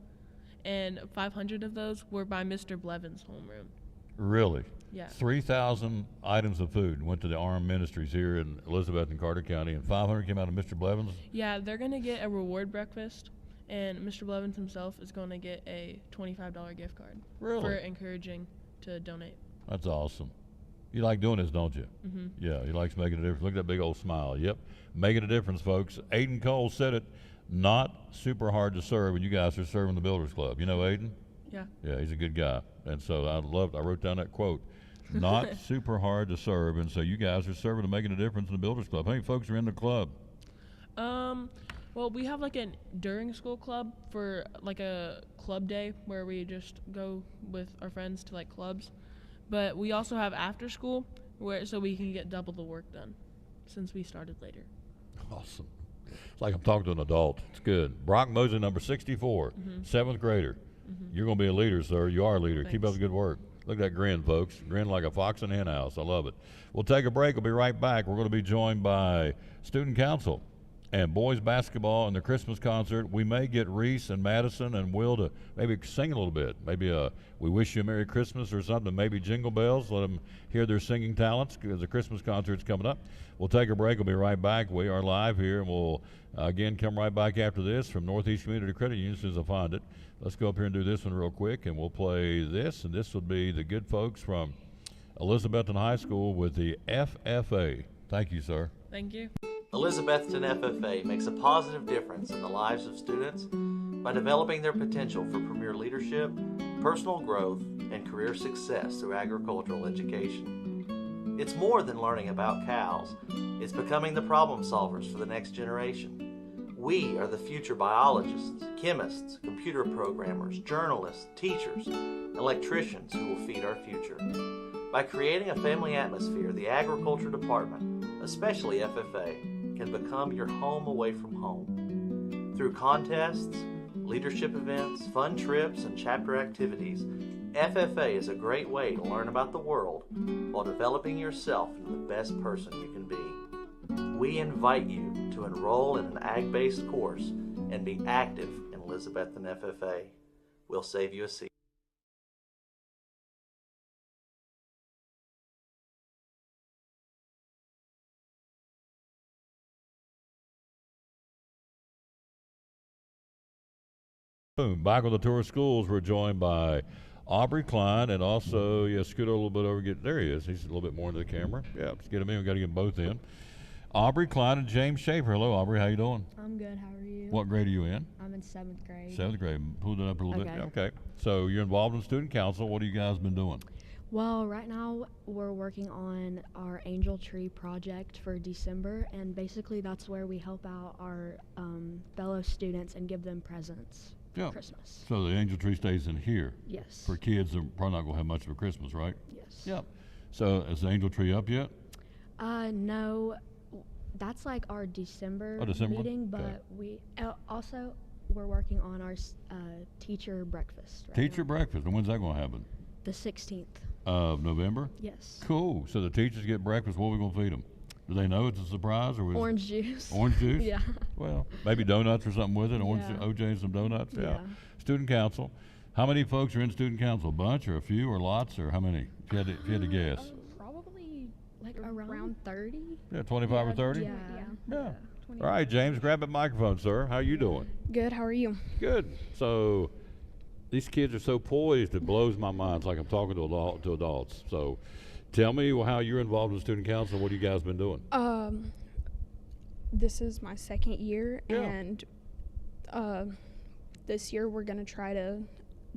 and 500 of those were by Mr. Blevins' homeroom. Really? Yeah. 3,000 items of food went to the Armed Ministries here in Elizabeth and Carter County, and 500 came out of Mr. Blevins? Yeah, they're going to get a reward breakfast, and Mr. Blevins himself is going to get a $25 gift card. Really? For encouraging to donate. That's awesome. You like doing this, don't you? Mhm. Yeah, he likes making a difference. Look at that big old smile. Yep, making a difference, folks. Aiden Cole said it, not super hard to serve, and you guys are serving the Builders Club. You know Aiden? Yeah. Yeah, he's a good guy. And so I wrote down that quote. Not super hard to serve, and so you guys are serving and making a difference in the Builders Club. How many folks are in the club? Well, we have like an during school club for like a club day where we just go with our friends to like clubs. But we also have after school so we can get double the work done since we started later. Awesome. It's like I'm talking to an adult. It's good. Brock Mosley, number 64, 7th grader. You're going to be a leader, sir. You are a leader. Keep up the good work. Look at that grin, folks. Grin like a fox in a hen house. I love it. We'll take a break. We'll be right back. We're going to be joined by Student Council and boys basketball and the Christmas concert. We may get Reese and Madison and Will to maybe sing a little bit. Maybe We Wish You a Merry Christmas or something. Maybe Jingle Bells. Let them hear their singing talents because the Christmas concert's coming up. We'll take a break. We'll be right back. We are live here, and we'll again come right back after this from Northeast Community Credit Union as soon as I find it. Let's go up here and do this one real quick, and we'll play this. And this would be the good folks from Elizabethton High School with the FFA. Thank you, sir. Thank you. Elizabethton FFA makes a positive difference in the lives of students by developing their potential for premier leadership, personal growth, and career success through agricultural education. It's more than learning about cows. It's becoming the problem solvers for the next generation. We are the future biologists, chemists, computer programmers, journalists, teachers, electricians who will feed our future. By creating a family atmosphere, the Agriculture Department, especially FFA, can become your home away from home. Through contests, leadership events, fun trips, and chapter activities, FFA is a great way to learn about the world while developing yourself into the best person you can be. We invite you to enroll in an ag-based course and be active in Elizabethton FFA. We'll save you a seat. Boom. Back on the tour of schools, we're joined by Aubrey Klein and also, scoot a little bit over. There he is. He's a little bit more into the camera. Yeah, let's get him in. We've got to get them both in. Aubrey Klein and James Schaefer. Hello, Aubrey. How you doing? I'm good. How are you? What grade are you in? I'm in 7th grade. 7th grade. Pulled it up a little Okay. bit. Okay. So you're involved in student council. What have you guys been doing? Well, right now we're working on our angel tree project for December, and basically that's where we help out our fellow students and give them presents Yeah. for Christmas. So the angel tree stays in here. Yes. For kids, they're probably not going to have much of a Christmas, right? Yes. Yep. So is the angel tree up yet? No, that's like our December, December? meeting, but Okay. we also we're working on our teacher breakfast. Right Teacher now. breakfast. And when's that going to happen? The 16th. Of November? Yes. Cool. So the teachers get breakfast. What are we going to feed them? Do they know it's a surprise? Or Orange juice. Orange juice? Yeah. Well, maybe donuts or something with it. Orange Yeah. OJ and some donuts. Yeah. Student council. How many folks are in student council? A bunch or a few or lots or how many? If you had to guess. Probably like around 30. Yeah, 25 or 30? Yeah. Yeah. All right, James, grab that microphone, sir. How you doing? Good. How are you? Good. So these kids are so poised, it blows my mind. It's like I'm talking to adults. So tell me how you're involved in student council. What have you guys been doing? This is my second year, Yeah. and this year we're gonna try to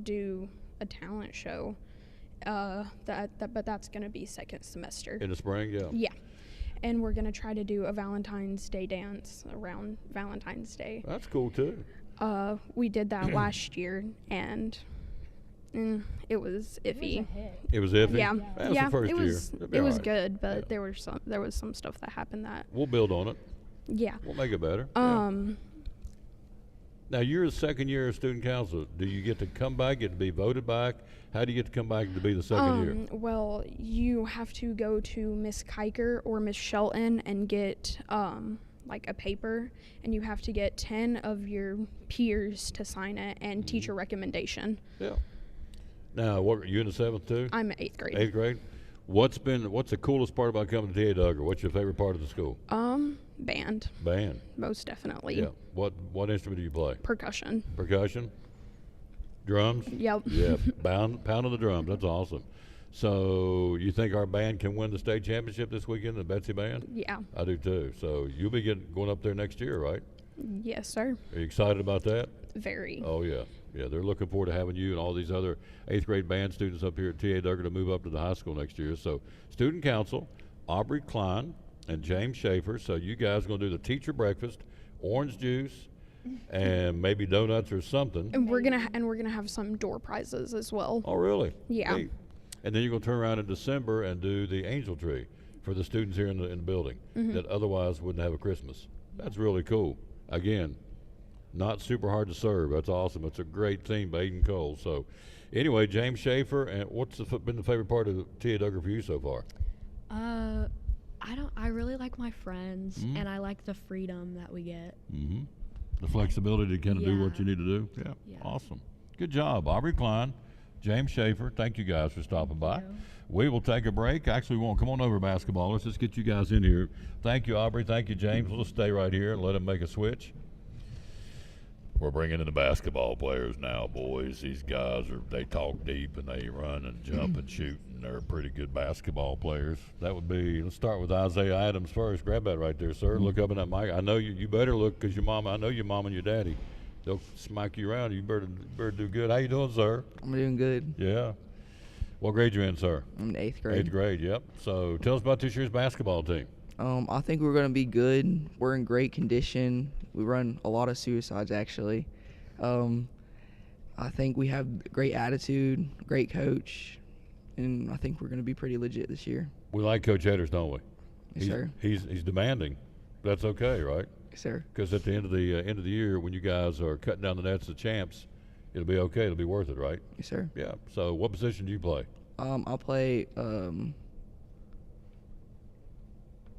do a talent show. But that's gonna be second semester. In the spring, yeah. Yeah. And we're gonna try to do a Valentine's Day dance around Valentine's Day. That's cool too. We did that last year, and it was iffy. It was iffy? Yeah, That was yeah. the first it year. was It'll be it all was right. good, but there was some stuff that happened that. We'll build on it. Yeah. We'll make it better. Now you're a second year of student council. Do you get to come back, get to be voted back? How do you get to come back to be the second year? Well, you have to go to Miss Kiker or Miss Shelton and get like a paper, and you have to get 10 of your peers to sign it and teacher recommendation. Yeah. Now, what are you in the 7th too? I'm 8th grade. 8th grade. What's the coolest part about coming to T.A. Duggar? What's your favorite part of the school? Band. Band. Most definitely. Yeah. What instrument do you play? Percussion. Percussion. Drums. Yep. Yeah. Pounding the drums. That's awesome. So you think our band can win the state championship this weekend, the Betsy Band? Yeah. I do too. So you'll be going up there next year, right? Yes, sir. Are you excited about that? Very. Oh yeah. Yeah, they're looking forward to having you and all these other 8th grade band students up here at T.A. Duggar to move up to the high school next year. So student council, Aubrey Klein and James Schaefer. So you guys are going to do the teacher breakfast, orange juice, and maybe donuts or something. And we're gonna have some door prizes as well. Oh really? Yeah. Neat. And then you're going to turn around in December and do the angel tree for the students here in the building that otherwise wouldn't have a Christmas. That's really cool. Again, not super hard to serve. That's awesome. It's a great team by Aiden Cole. So anyway, James Schaefer, and what's been the favorite part of T.A. Duggar for you so far? I really like my friends, and I like the freedom that we get. Mm-hmm. The flexibility to kind of do what Yeah. you need to do. Yeah. Awesome. Good job, Aubrey Klein, James Schaefer. Thank you guys for stopping by. We will take a break. Actually, we won't. Come on over, basketball. Let's just get you guys in here. Thank you, Aubrey. Thank you, James. We'll just stay right here and let them make a switch. We're bringing in the basketball players now, boys. These guys they talk deep and they run and jump and shoot, and they're pretty good basketball players. That would be, let's start with Isaiah Adams first. Grab that right there, sir. Look up in that mic. I know you better look because I know your mom and your daddy. They'll smack you around. You better do good. How you doing, sir? I'm doing good. Yeah. What grade you in, sir? I'm in 8th grade. 8th grade, yep. So tell us about this year's basketball team. I think we're going to be good. We're in great condition. We run a lot of suicides, actually. I think we have great attitude, great coach, and I think we're going to be pretty legit this year. We like Coach Edders, don't we? Yes, sir. He's demanding. That's okay, right? Yes, sir. Because at the end of the year, when you guys are cutting down the nets, the champs, it'll be okay. It'll be worth it, right? Yes, sir. Yeah. So what position do you play? I'll play.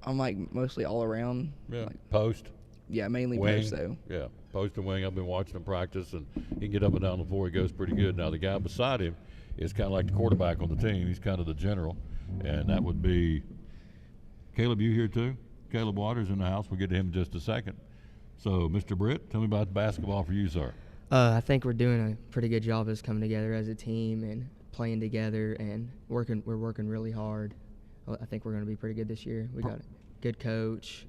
I'm like mostly all around. Yeah. Like, post. Yeah, mainly wing. post though. Yeah, post and wing. I've been watching him practice, and he can get up and down the floor. He goes pretty good. Now the guy beside him is kind of like the quarterback on the team. He's kind of the general, and that would be Caleb. You here too? Caleb Waters in the house. We'll get to him in just a second. So, Mr. Britt, tell me about basketball for you, sir. I think we're doing a pretty good job of coming together as a team and playing together and working. We're working really hard. I think we're going to be pretty good this year. We got a good coach.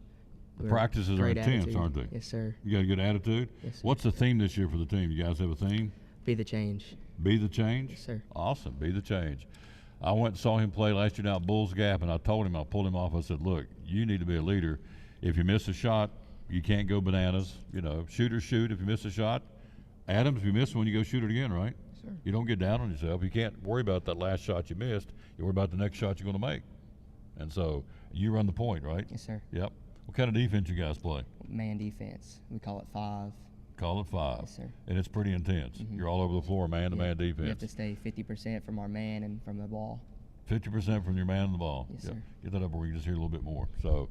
The practices are intense, aren't they? Yes, sir. You got a good attitude? Yes, sir. What's the theme this year for the team? You guys have a theme? Be the change. Be the change? Yes, sir. Awesome. Be the change. I went and saw him play last year down at Bulls Gap, and I told him, I pulled him off. I said, look, you need to be a leader. If you miss a shot, You can't go bananas. Shoot or shoot if you miss a shot. Adams, if you miss one, you go shoot it again, right? Sure. You don't get down on yourself. You can't worry about that last shot you missed. You worry about the next shot you're going to make. And so you run the point, right? Yes, sir. Yep. What kind of defense you guys play? Man defense. We call it 5. Call it 5. Yes, sir. And it's pretty intense. You're all over the floor, man-to-man defense. We have to stay 50% from our man and from the ball. 50% from your man and the ball. Yes, Yep. sir. Get that up where you can just hear a little bit more. So,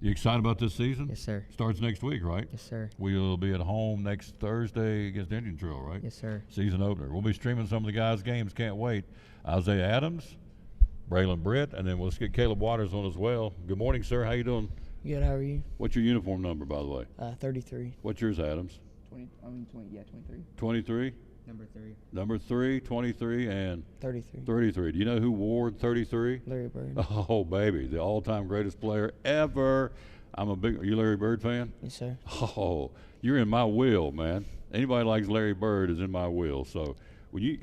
you excited about this season? Yes, sir. Starts next week, right? Yes, sir. We'll be at home next Thursday against Indian Trail, right? Yes, sir. Season opener. We'll be streaming some of the guys' games. Can't wait. Isaiah Adams, Braylon Britt, and then let's get Caleb Waters on as well. Good morning, sir. How you doing? Good, how are you? What's your uniform number, by the way? 33. What's yours, Adams? 23. 23? Number 3. Number 3, 23, and 33. 33. Do you know who wore 33? Larry Bird. Oh, baby, the all-time greatest player ever. Are you a Larry Bird fan? Yes, sir. Oh, you're in my will, man. Anybody likes Larry Bird is in my will. So when you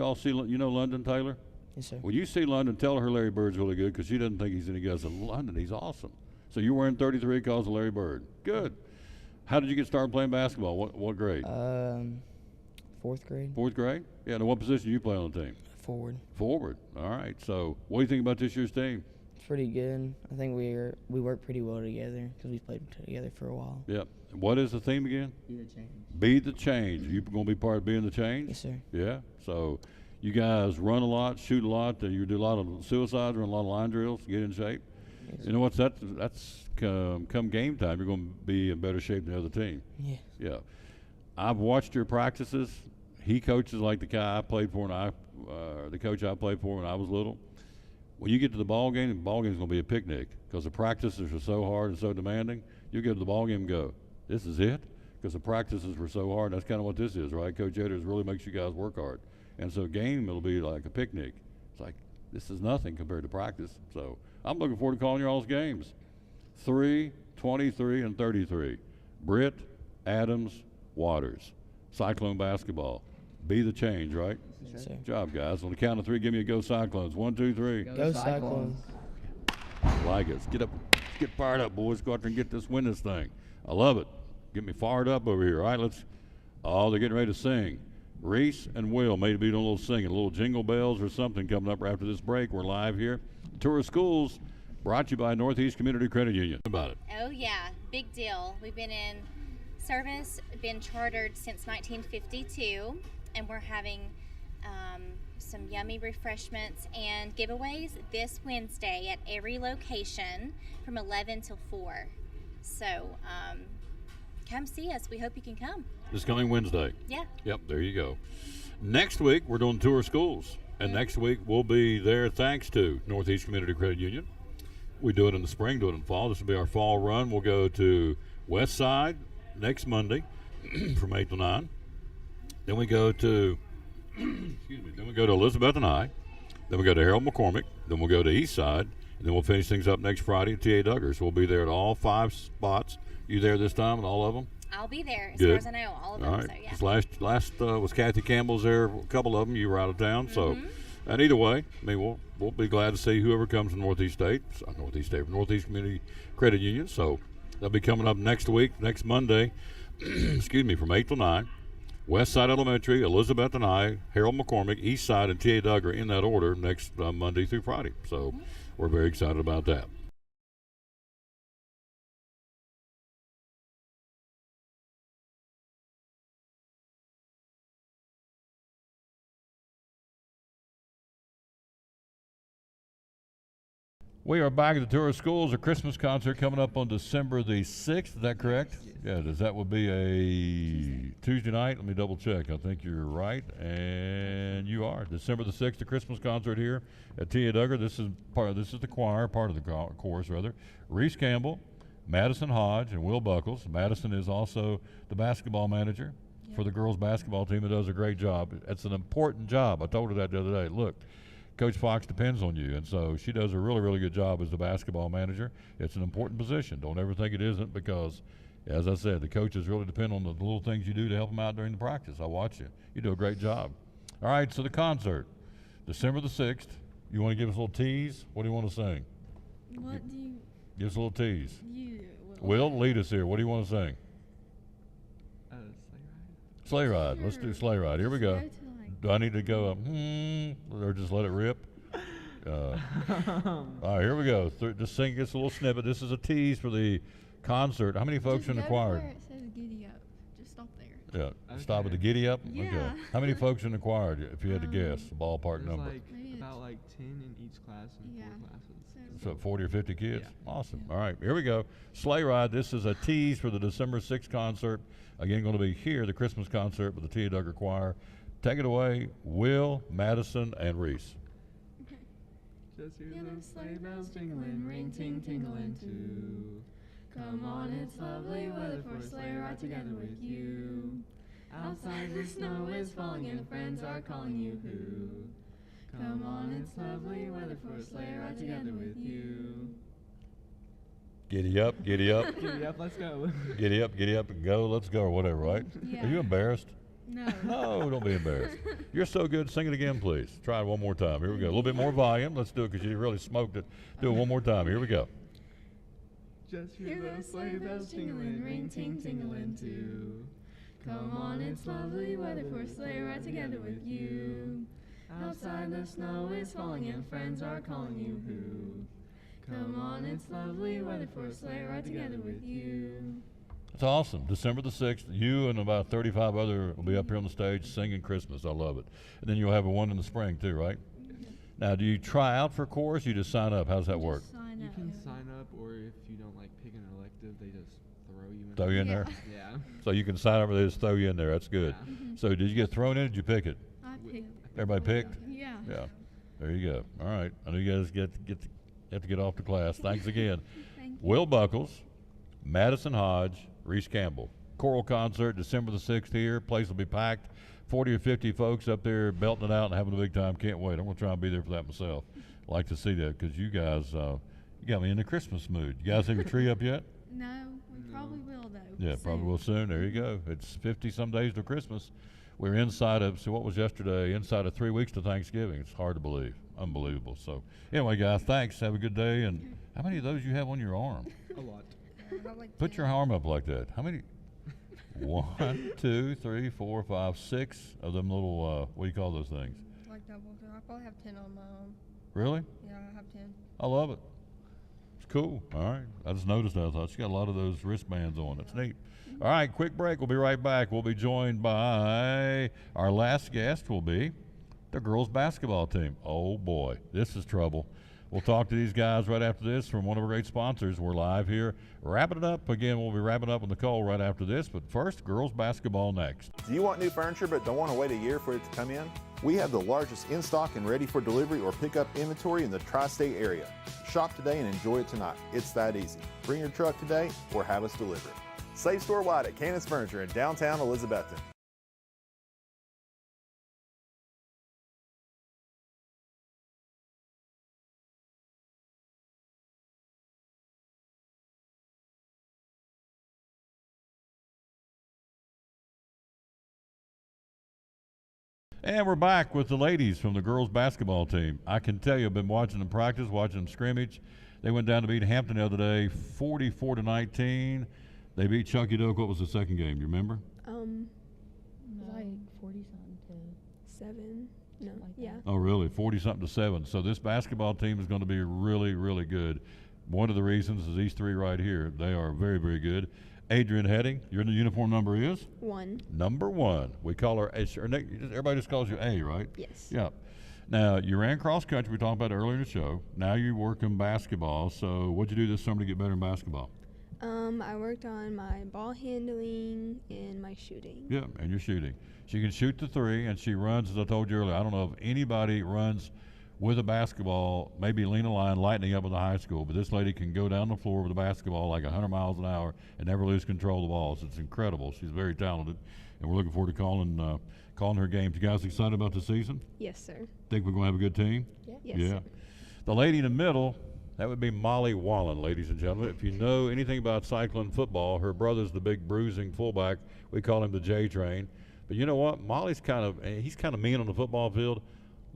all see, London Taylor? Yes, sir. When you see London, tell her Larry Bird's really good because she doesn't think he's any good. I said, London, he's awesome. So you're wearing 33 because of Larry Bird. Good. How did you get started playing basketball? What grade? 4th grade. 4th grade? Yeah, and what position do you play on the team? Forward. Forward. All right. So what do you think about this year's team? It's pretty good. I think we work pretty well together because we've played together for a while. Yep. What is the theme again? Be the change. Be the change. You going to be part of being the change? Yes, sir. Yeah. So you guys run a lot, shoot a lot. You do a lot of suicides, run a lot of line drills, get in shape. Yes, you know what's that's come game time, you're going to be in better shape than the other team. Yeah. Yeah. I've watched your practices. He coaches like the guy I played for, and the coach I played for when I was little. When you get to the ball game is going to be a picnic because the practices are so hard and so demanding. You get to the ball game and go, this is it? Because the practices were so hard. That's kind of what this is, right? Coach Edwards really makes you guys work hard. And so game, it'll be like a picnic. It's like, this is nothing compared to practice. So I'm looking forward to calling your all's games. 3, 23, and 33. Britt, Adams, Waters. Cyclone basketball. Be the change, right? Yes, sir. Good job, guys. On the count of 3, give me a go Cyclones. 1, 2, 3. Go Cyclones. Like it. Get up, get fired up, boys. Go out there and win this thing. I love it. Get me fired up over here. All right, they're getting ready to sing. Reese and Will may be doing a little singing, a little jingle bells or something coming up after this break. We're live here. Tour of Schools brought to you by Northeast Community Credit Union. About it. Oh yeah, big deal. We've been in service, been chartered since 1952, and we're having some yummy refreshments and giveaways this Wednesday at every location from 11 till 4. So come see us. We hope you can come. This coming Wednesday. Yeah. Yep, there you go. Next week, we're doing Tour of Schools. And next week, we'll be there thanks to Northeast Community Credit Union. We do it in the spring, do it in the fall. This will be our fall run. We'll go to West Side next Monday from 8 to 9. Then we go to, then we go to Elizabeth and I. Then we go to Harold McCormick. Then we'll go to East Side. And then we'll finish things up next Friday at T.A. Duggar. So we'll be there at all 5 spots. You there this time at all of them? I'll be there as Good. far as I know, all of them. All right. So yeah. This last was Kathy Campbell's there. A couple of them. You were out of town. So, and either way, I mean, we'll be glad to see whoever comes from Northeast Community Credit Union. So they'll be coming up next week, next Monday. Excuse me, from 8 till 9. West Side Elementary, Elizabeth and I, Harold McCormick, East Side, and T.A. Duggar in that order next Monday through Friday. So we're very excited about that. We are back at the Tour of Schools, a Christmas concert coming up on December the 6th. Is that correct? Yes. Yeah, that would be a Tuesday night. Let me double check. I think you're right. And you are. December the 6th, a Christmas concert here at T.A. Duggar. This is the choir, part of the chorus rather. Reese Campbell, Madison Hodge, and Will Buckles. Madison is also the basketball manager for the girls basketball team that does a great job. It's an important job. I told her that the other day. Look, Coach Fox depends on you, and so she does a really, really good job as the basketball manager. It's an important position. Don't ever think it isn't because, as I said, the coaches really depend on the little things you do to help them out during the practice. I watch you. You do a great job. All right, so the concert, December the 6th. You want to give us a little tease? What do you want to sing? What do you... Give us a little tease. Will, lead us here. What do you want to sing? Sleigh ride. Sleigh ride. Let's do sleigh ride. Here we go. Do I need to go up, or just let it rip? All right, here we go. Just sing us a little snippet. This is a tease for the concert. How many folks in the choir? Where it says giddy up. Just stop there. Yeah. Okay. Stop at the giddy up? Yeah. Okay. How many folks in the choir, if you had to guess, a ballpark There's number? like about like 10 in each class and 4 classes. So 40 or 50 kids? Yeah. Awesome. All right, here we go. Sleigh ride. This is a tease for the December 6th concert. Again, going to be here, the Christmas concert with the Tia Duggar Choir. Take it away, Will, Madison, and Reese. Just hear those sleigh bells jingling, ring ting tingling too. Come on, it's lovely weather for a sleigh ride together with you. Outside the snow is falling and friends are calling you who. Come on, it's lovely weather for a sleigh ride together with you. Giddy up, giddy up. Giddy up, let's go. Giddy up, and go, let's go, or whatever, right? Yeah. Are you embarrassed? No. No, don't be embarrassed. You're so good. Sing it again, please. Try it one more time. Here we go. A little bit more volume. Let's do it because you really smoked it. Do it one more time. Here we go. Just hear those sleigh bells jingling, ring ting tingling too. Come on, it's lovely weather for a sleigh ride together with you. Outside the snow is falling and friends are calling you who. Come on, it's lovely weather for a sleigh ride together with you. It's awesome. December the 6th, you and about 35 other will be up here on the stage singing Christmas. I love it. And then you'll have a one in the spring too, right? Now, do you try out for chorus? You just sign up. How does that work? You can sign up, or if you don't like pick an elective, they just throw you in. Throw you in there? Yeah. So you can sign up or they just throw you in there. That's good. Yeah. So did you get thrown in or did you pick it? I picked. Everybody picked? Yeah. Yeah. There you go. All right. I know you guys have to get off to class. Thanks again. Thank you. Will Buckles, Madison Hodge, Reese Campbell. Choral concert December the 6th here. Place will be packed. 40 or 50 folks up there belting it out and having a big time. Can't wait. I'm going to try and be there for that myself. Like to see that because you guys, you got me in the Christmas mood. You guys have your tree up yet? No, we probably will though. Yeah, probably will soon. There you go. It's 50 some days to Christmas. We're inside of, so what was yesterday? Inside of 3 weeks to Thanksgiving. It's hard to believe. Unbelievable. So anyway, guys, thanks. Have a good day. And how many of those you have on your arm? A lot. Put your arm up like that. How many? 1, 2, 3, 4, 5, 6 of them little, what do you call those things? Like double. I probably have 10 on my arm. Really? Yeah, I have 10. I love it. It's cool. All right. I just noticed that. I thought she got a lot of those wristbands on. It's neat. All right, quick break. We'll be right back. We'll be joined by our last guest will be the girls basketball team. Oh boy, this is trouble. We'll talk to these guys right after this from one of our great sponsors. We're live here. Wrapping it up. Again, we'll be wrapping up with Nicole right after this. But first, girls basketball next. Do you want new furniture but don't want to wait a year for it to come in? We have the largest in-stock and ready for delivery or pickup inventory in the tri-state area. Shop today and enjoy it tonight. It's that easy. Bring your truck today or have us deliver it. Save store-wide at Cannon's Furniture in downtown Elizabethton. And we're back with the ladies from the girls basketball team. I can tell you, I've been watching them practice, watching them scrimmage. They went down to beat Hampton the other day, 44-19. They beat Chunky Doke. What was the second game? Do you remember? Like 40-something to 7. No. Like Yeah. Oh, really? 40-something to 7. So this basketball team is going to be really, really good. One of the reasons is these three right here. They are very, very good. Adrian Heading, your uniform number is? 1. Number 1. We call her, everybody just calls you A, right? Yes. Yeah. Now, you ran cross country, we talked about it earlier in the show. Now you work in basketball. So what'd you do this summer to get better in basketball? I worked on my ball handling and my shooting. Yeah, and you're shooting. She can shoot the 3, and she runs, as I told you earlier. I don't know if anybody runs with a basketball, maybe Lena Line lightning up in the high school, but this lady can go down the floor with a basketball like 100 miles an hour and never lose control of the balls. It's incredible. She's very talented, and we're looking forward to calling her games. You guys excited about the season? Yes, sir. Think we're going to have a good team? Yeah. Yes, Yeah. sir. The lady in the middle, that would be Molly Wallen, ladies and gentlemen. If you know anything about cycling football, her brother's the big bruising fullback. We call him the J Train. But you know what? Molly's he's kind of mean on the football field.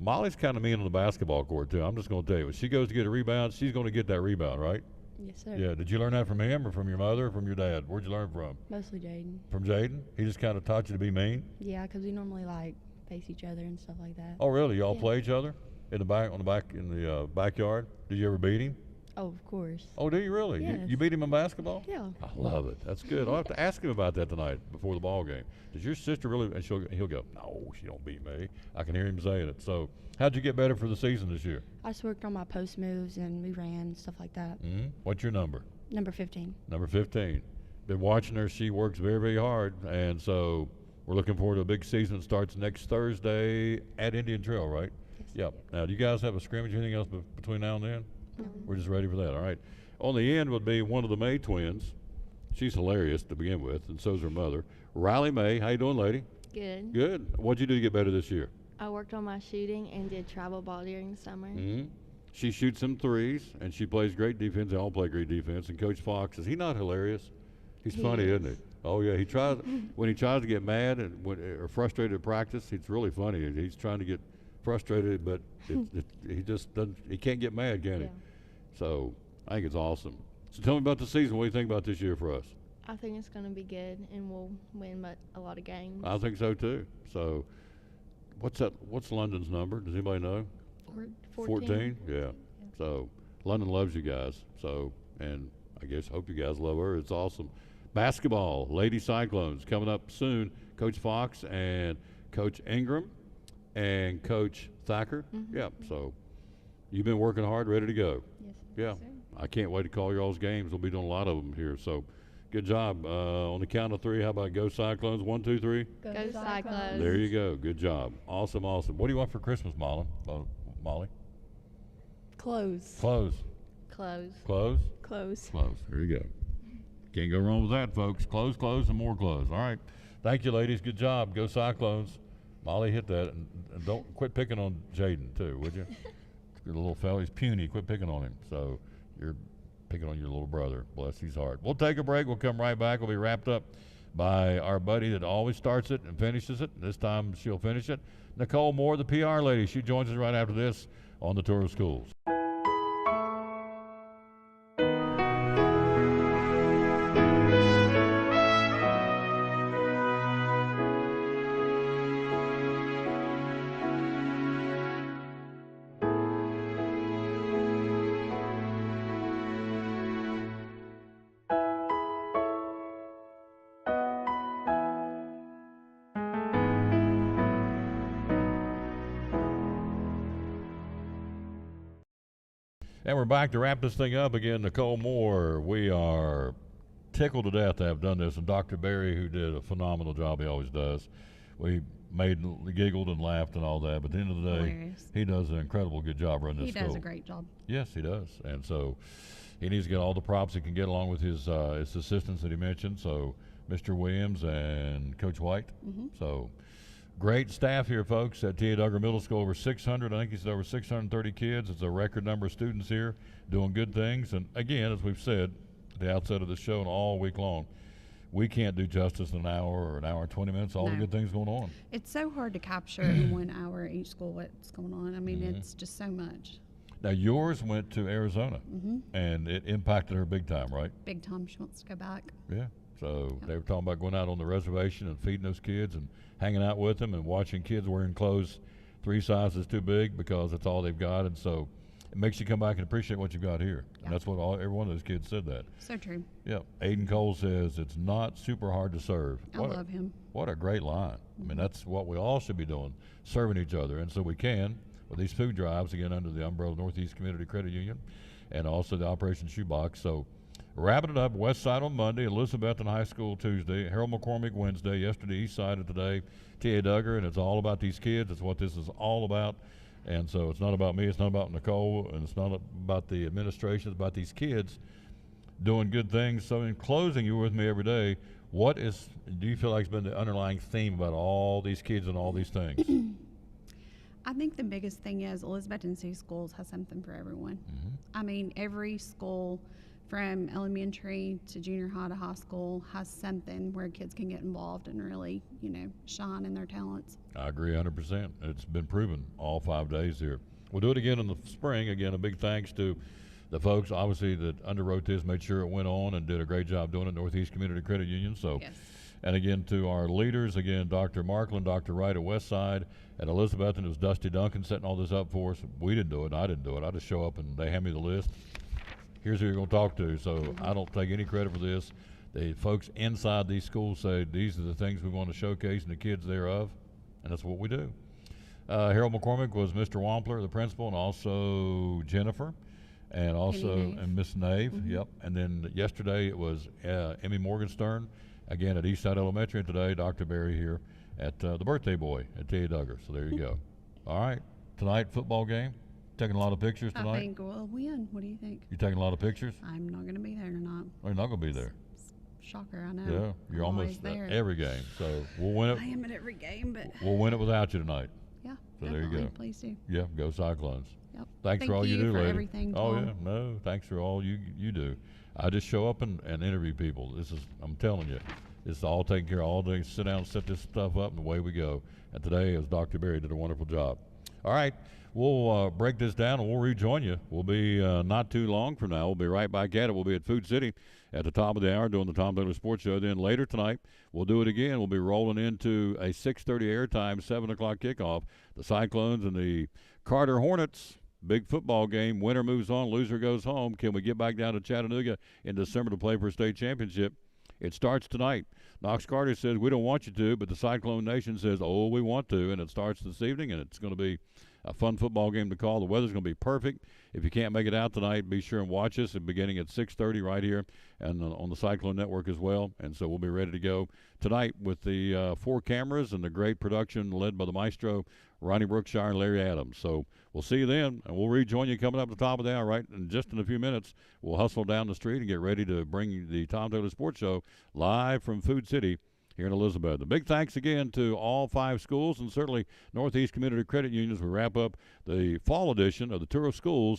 Molly's kind of mean on the basketball court, too. I'm just going to tell you. When she goes to get a rebound, she's going to get that rebound, right? Yes, sir. Yeah. Did you learn that from him or from your mother or from your dad? Where'd you learn from? Mostly Jaden. From Jaden? He just kind of taught you to be mean? Yeah, because we normally like face each other and stuff like that. Oh, really? Y'all Yeah. play each other in the backyard? Did you ever beat him? Oh, of course. Oh, do you really? Yes. You beat him in basketball? Yeah. I love it. That's good. I'll have to ask him about that tonight before the ball game. Does your sister really? And he'll go, no, she don't beat me. I can hear him saying it. So, how'd you get better for the season this year? I just worked on my post moves and we ran and stuff like that. What's your number? Number 15. Number 15. Been watching her. She works very, very hard, and so we're looking forward to a big season that starts next Thursday at Indian Trail, right? Yes. Yep. Now, do you guys have a scrimmage? Anything else between now and then? No. We're just ready for that. All right. On the end would be one of the May twins. She's hilarious to begin with, and so's her mother. Riley May. How you doing, lady? Good. Good. What'd you do to get better this year? I worked on my shooting and did travel ball during the summer. She shoots some threes, and she plays great defense. They all play great defense. And Coach Fox, is he not hilarious? He's funny, isn't he? Oh, yeah. He tries when he tries to get mad or frustrated at practice, it's really funny. He's trying to get frustrated, but he just doesn't. He can't get mad, can he? So I think it's awesome. So tell me about the season. What do you think about this year for us? I think it's going to be good, and we'll win a lot of games. I think so too. So what's London's number? Does anybody know? 14? Yeah. So London loves you guys. So, and I guess hope you guys love her. It's awesome. Basketball, Lady Cyclones coming up soon. Coach Fox and Coach Ingram and Coach Thacker. Yeah. So you've been working hard, ready to go. Yes. Yeah. I can't wait to call y'all's games. We'll be doing a lot of them here. So good job. On the count of 3, how about go Cyclones? 1, 2, 3. Go Cyclones. There you go. Good job. Awesome, awesome. What do you want for Christmas, Molly? Clothes. Clothes. Clothes. Clothes? Clothes. Clothes. There you go. Can't go wrong with that, folks. Clothes, and more clothes. All right. Thank you, ladies. Good job. Go Cyclones. Molly, hit that. And don't quit picking on Jaden, too, would you? The little fella, he's puny. Quit picking on him. So you're picking on your little brother. Bless his heart. We'll take a break. We'll come right back. We'll be wrapped up by our buddy that always starts it and finishes it. This time she'll finish it. Nicole Moore, the PR lady. She joins us right after this on the Tour of Schools. And we're back to wrap this thing up again. Nicole Moore, we are tickled to death to have done this, and Dr. Barry, who did a phenomenal job, he always does. We giggled and laughed and all that, but at the end of the day, Hilarious. He does an incredible good job running this school. He does a great job. Yes, he does. And so he needs to get all the props he can get along with his assistants that he mentioned, so Mr. Williams and Coach White. So great staff here, folks, at T.A. Duggar Middle School. Over 600, I think he said over 630 kids. It's a record number of students here doing good things. And again, as we've said at the outset of the show and all week long, we can't do justice in an hour or an hour and 20 minutes, all the No. good things going on. It's so hard to capture in 1 hour at each school what's going on. I mean, it's just so much. Now, yours went to Arizona, and it impacted her big time, right? Big time. She wants to go back. Yeah. So they were talking about going out on the reservation and feeding those kids and hanging out with them and watching kids wearing clothes 3 sizes too big because that's all they've got. And so it makes you come back and appreciate what you've got here. And that's what every one of those kids said that. So true. Yeah. Aiden Cole says it's not super hard to serve. I love him. What a great line. I mean, that's what we all should be doing, serving each other. And so we can with these food drives, again, under the umbrella of Northeast Community Credit Union and also the Operation Shoebox. So wrapping it up, West Side on Monday, Elizabethton High School Tuesday, Harold McCormick Wednesday, yesterday East Side, and today T.A. Duggar, and it's all about these kids. It's what this is all about. And so it's not about me, it's not about Nicole, and it's not about the administration, it's about these kids doing good things. So in closing, you're with me every day. Do you feel like has been the underlying theme about all these kids and all these things? I think the biggest thing is Elizabethton City Schools has something for everyone. I mean, every school from elementary to junior high to high school has something where kids can get involved and really, shine in their talents. I agree 100%. It's been proven all 5 days here. We'll do it again in the spring. Again, a big thanks to the folks obviously that underwrote this made sure it went on and did a great job doing it. Northeast Community Credit Union. So, Yes. and again to our leaders, again Dr. Markland, Dr. Wright at Westside, at Elizabeth, and it was Dusty Duncan setting all this up for us. We didn't do it. I didn't do it. I just show up and they hand me the list. Here's who you're going to talk to. So I don't take any credit for this. The folks inside these schools say these are the things we want to showcase and the kids thereof, and that's what we do. Harold McCormick was Mr. Wampler, the principal, and also Jennifer, and also and Miss Nave. Yep. And then yesterday it was Emmy Morgenstern, again at Eastside Elementary, and today Dr. Berry here at the birthday boy at T.A. Duggar. So there you go. All right. Tonight, football game. Taking a lot of pictures tonight? I think we'll win. What do you think? You taking a lot of pictures? I'm not going to be there or not. Oh, you're not going to be there. Shocker, I know. Yeah, you're I'm almost there. every game. So we'll win it. I am at every game, but we'll win it without you tonight. yeah. So there you go. Please do. Yeah, go Cyclones. Yep. Thanks for all you do, for lady. everything, oh Paul. yeah, no, thanks for all you do. I just show up and interview people. I'm telling you, it's all taken care of all day. Sit down, set this stuff up, and away we go. And today, as Dr. Berry did a wonderful job. All right, we'll break this down and we'll rejoin you. We'll be not too long from now. We'll be right back at it. We'll be at Food City at the top of the hour doing the Tom Taylor Sports Show. Then later tonight, we'll do it again. We'll be rolling into a 6:30 airtime, 7 o'clock kickoff. The Cyclones and the Carter Hornets. Big football game. Winner moves on, loser goes home. Can we get back down to Chattanooga in December to play for a state championship? It starts tonight. Knox Carter says, we don't want you to, but the Cyclone Nation says, oh, we want to, and it starts this evening, and it's going to be a fun football game to call. The weather's going to be perfect. If you can't make it out tonight, be sure and watch us beginning at 6:30 right here and on the Cyclone Network as well. And so we'll be ready to go tonight with the 4 cameras and the great production led by the maestro, Ronnie Brookshire and Larry Adams. So we'll see you then, and we'll rejoin you coming up at the top of the hour, right? And just in a few minutes, we'll hustle down the street and get ready to bring you the Tom Taylor Sports Show live from Food City here in Elizabeth. A big thanks again to all 5 schools and certainly Northeast Community Credit Unions. We wrap up the fall edition of the Tour of Schools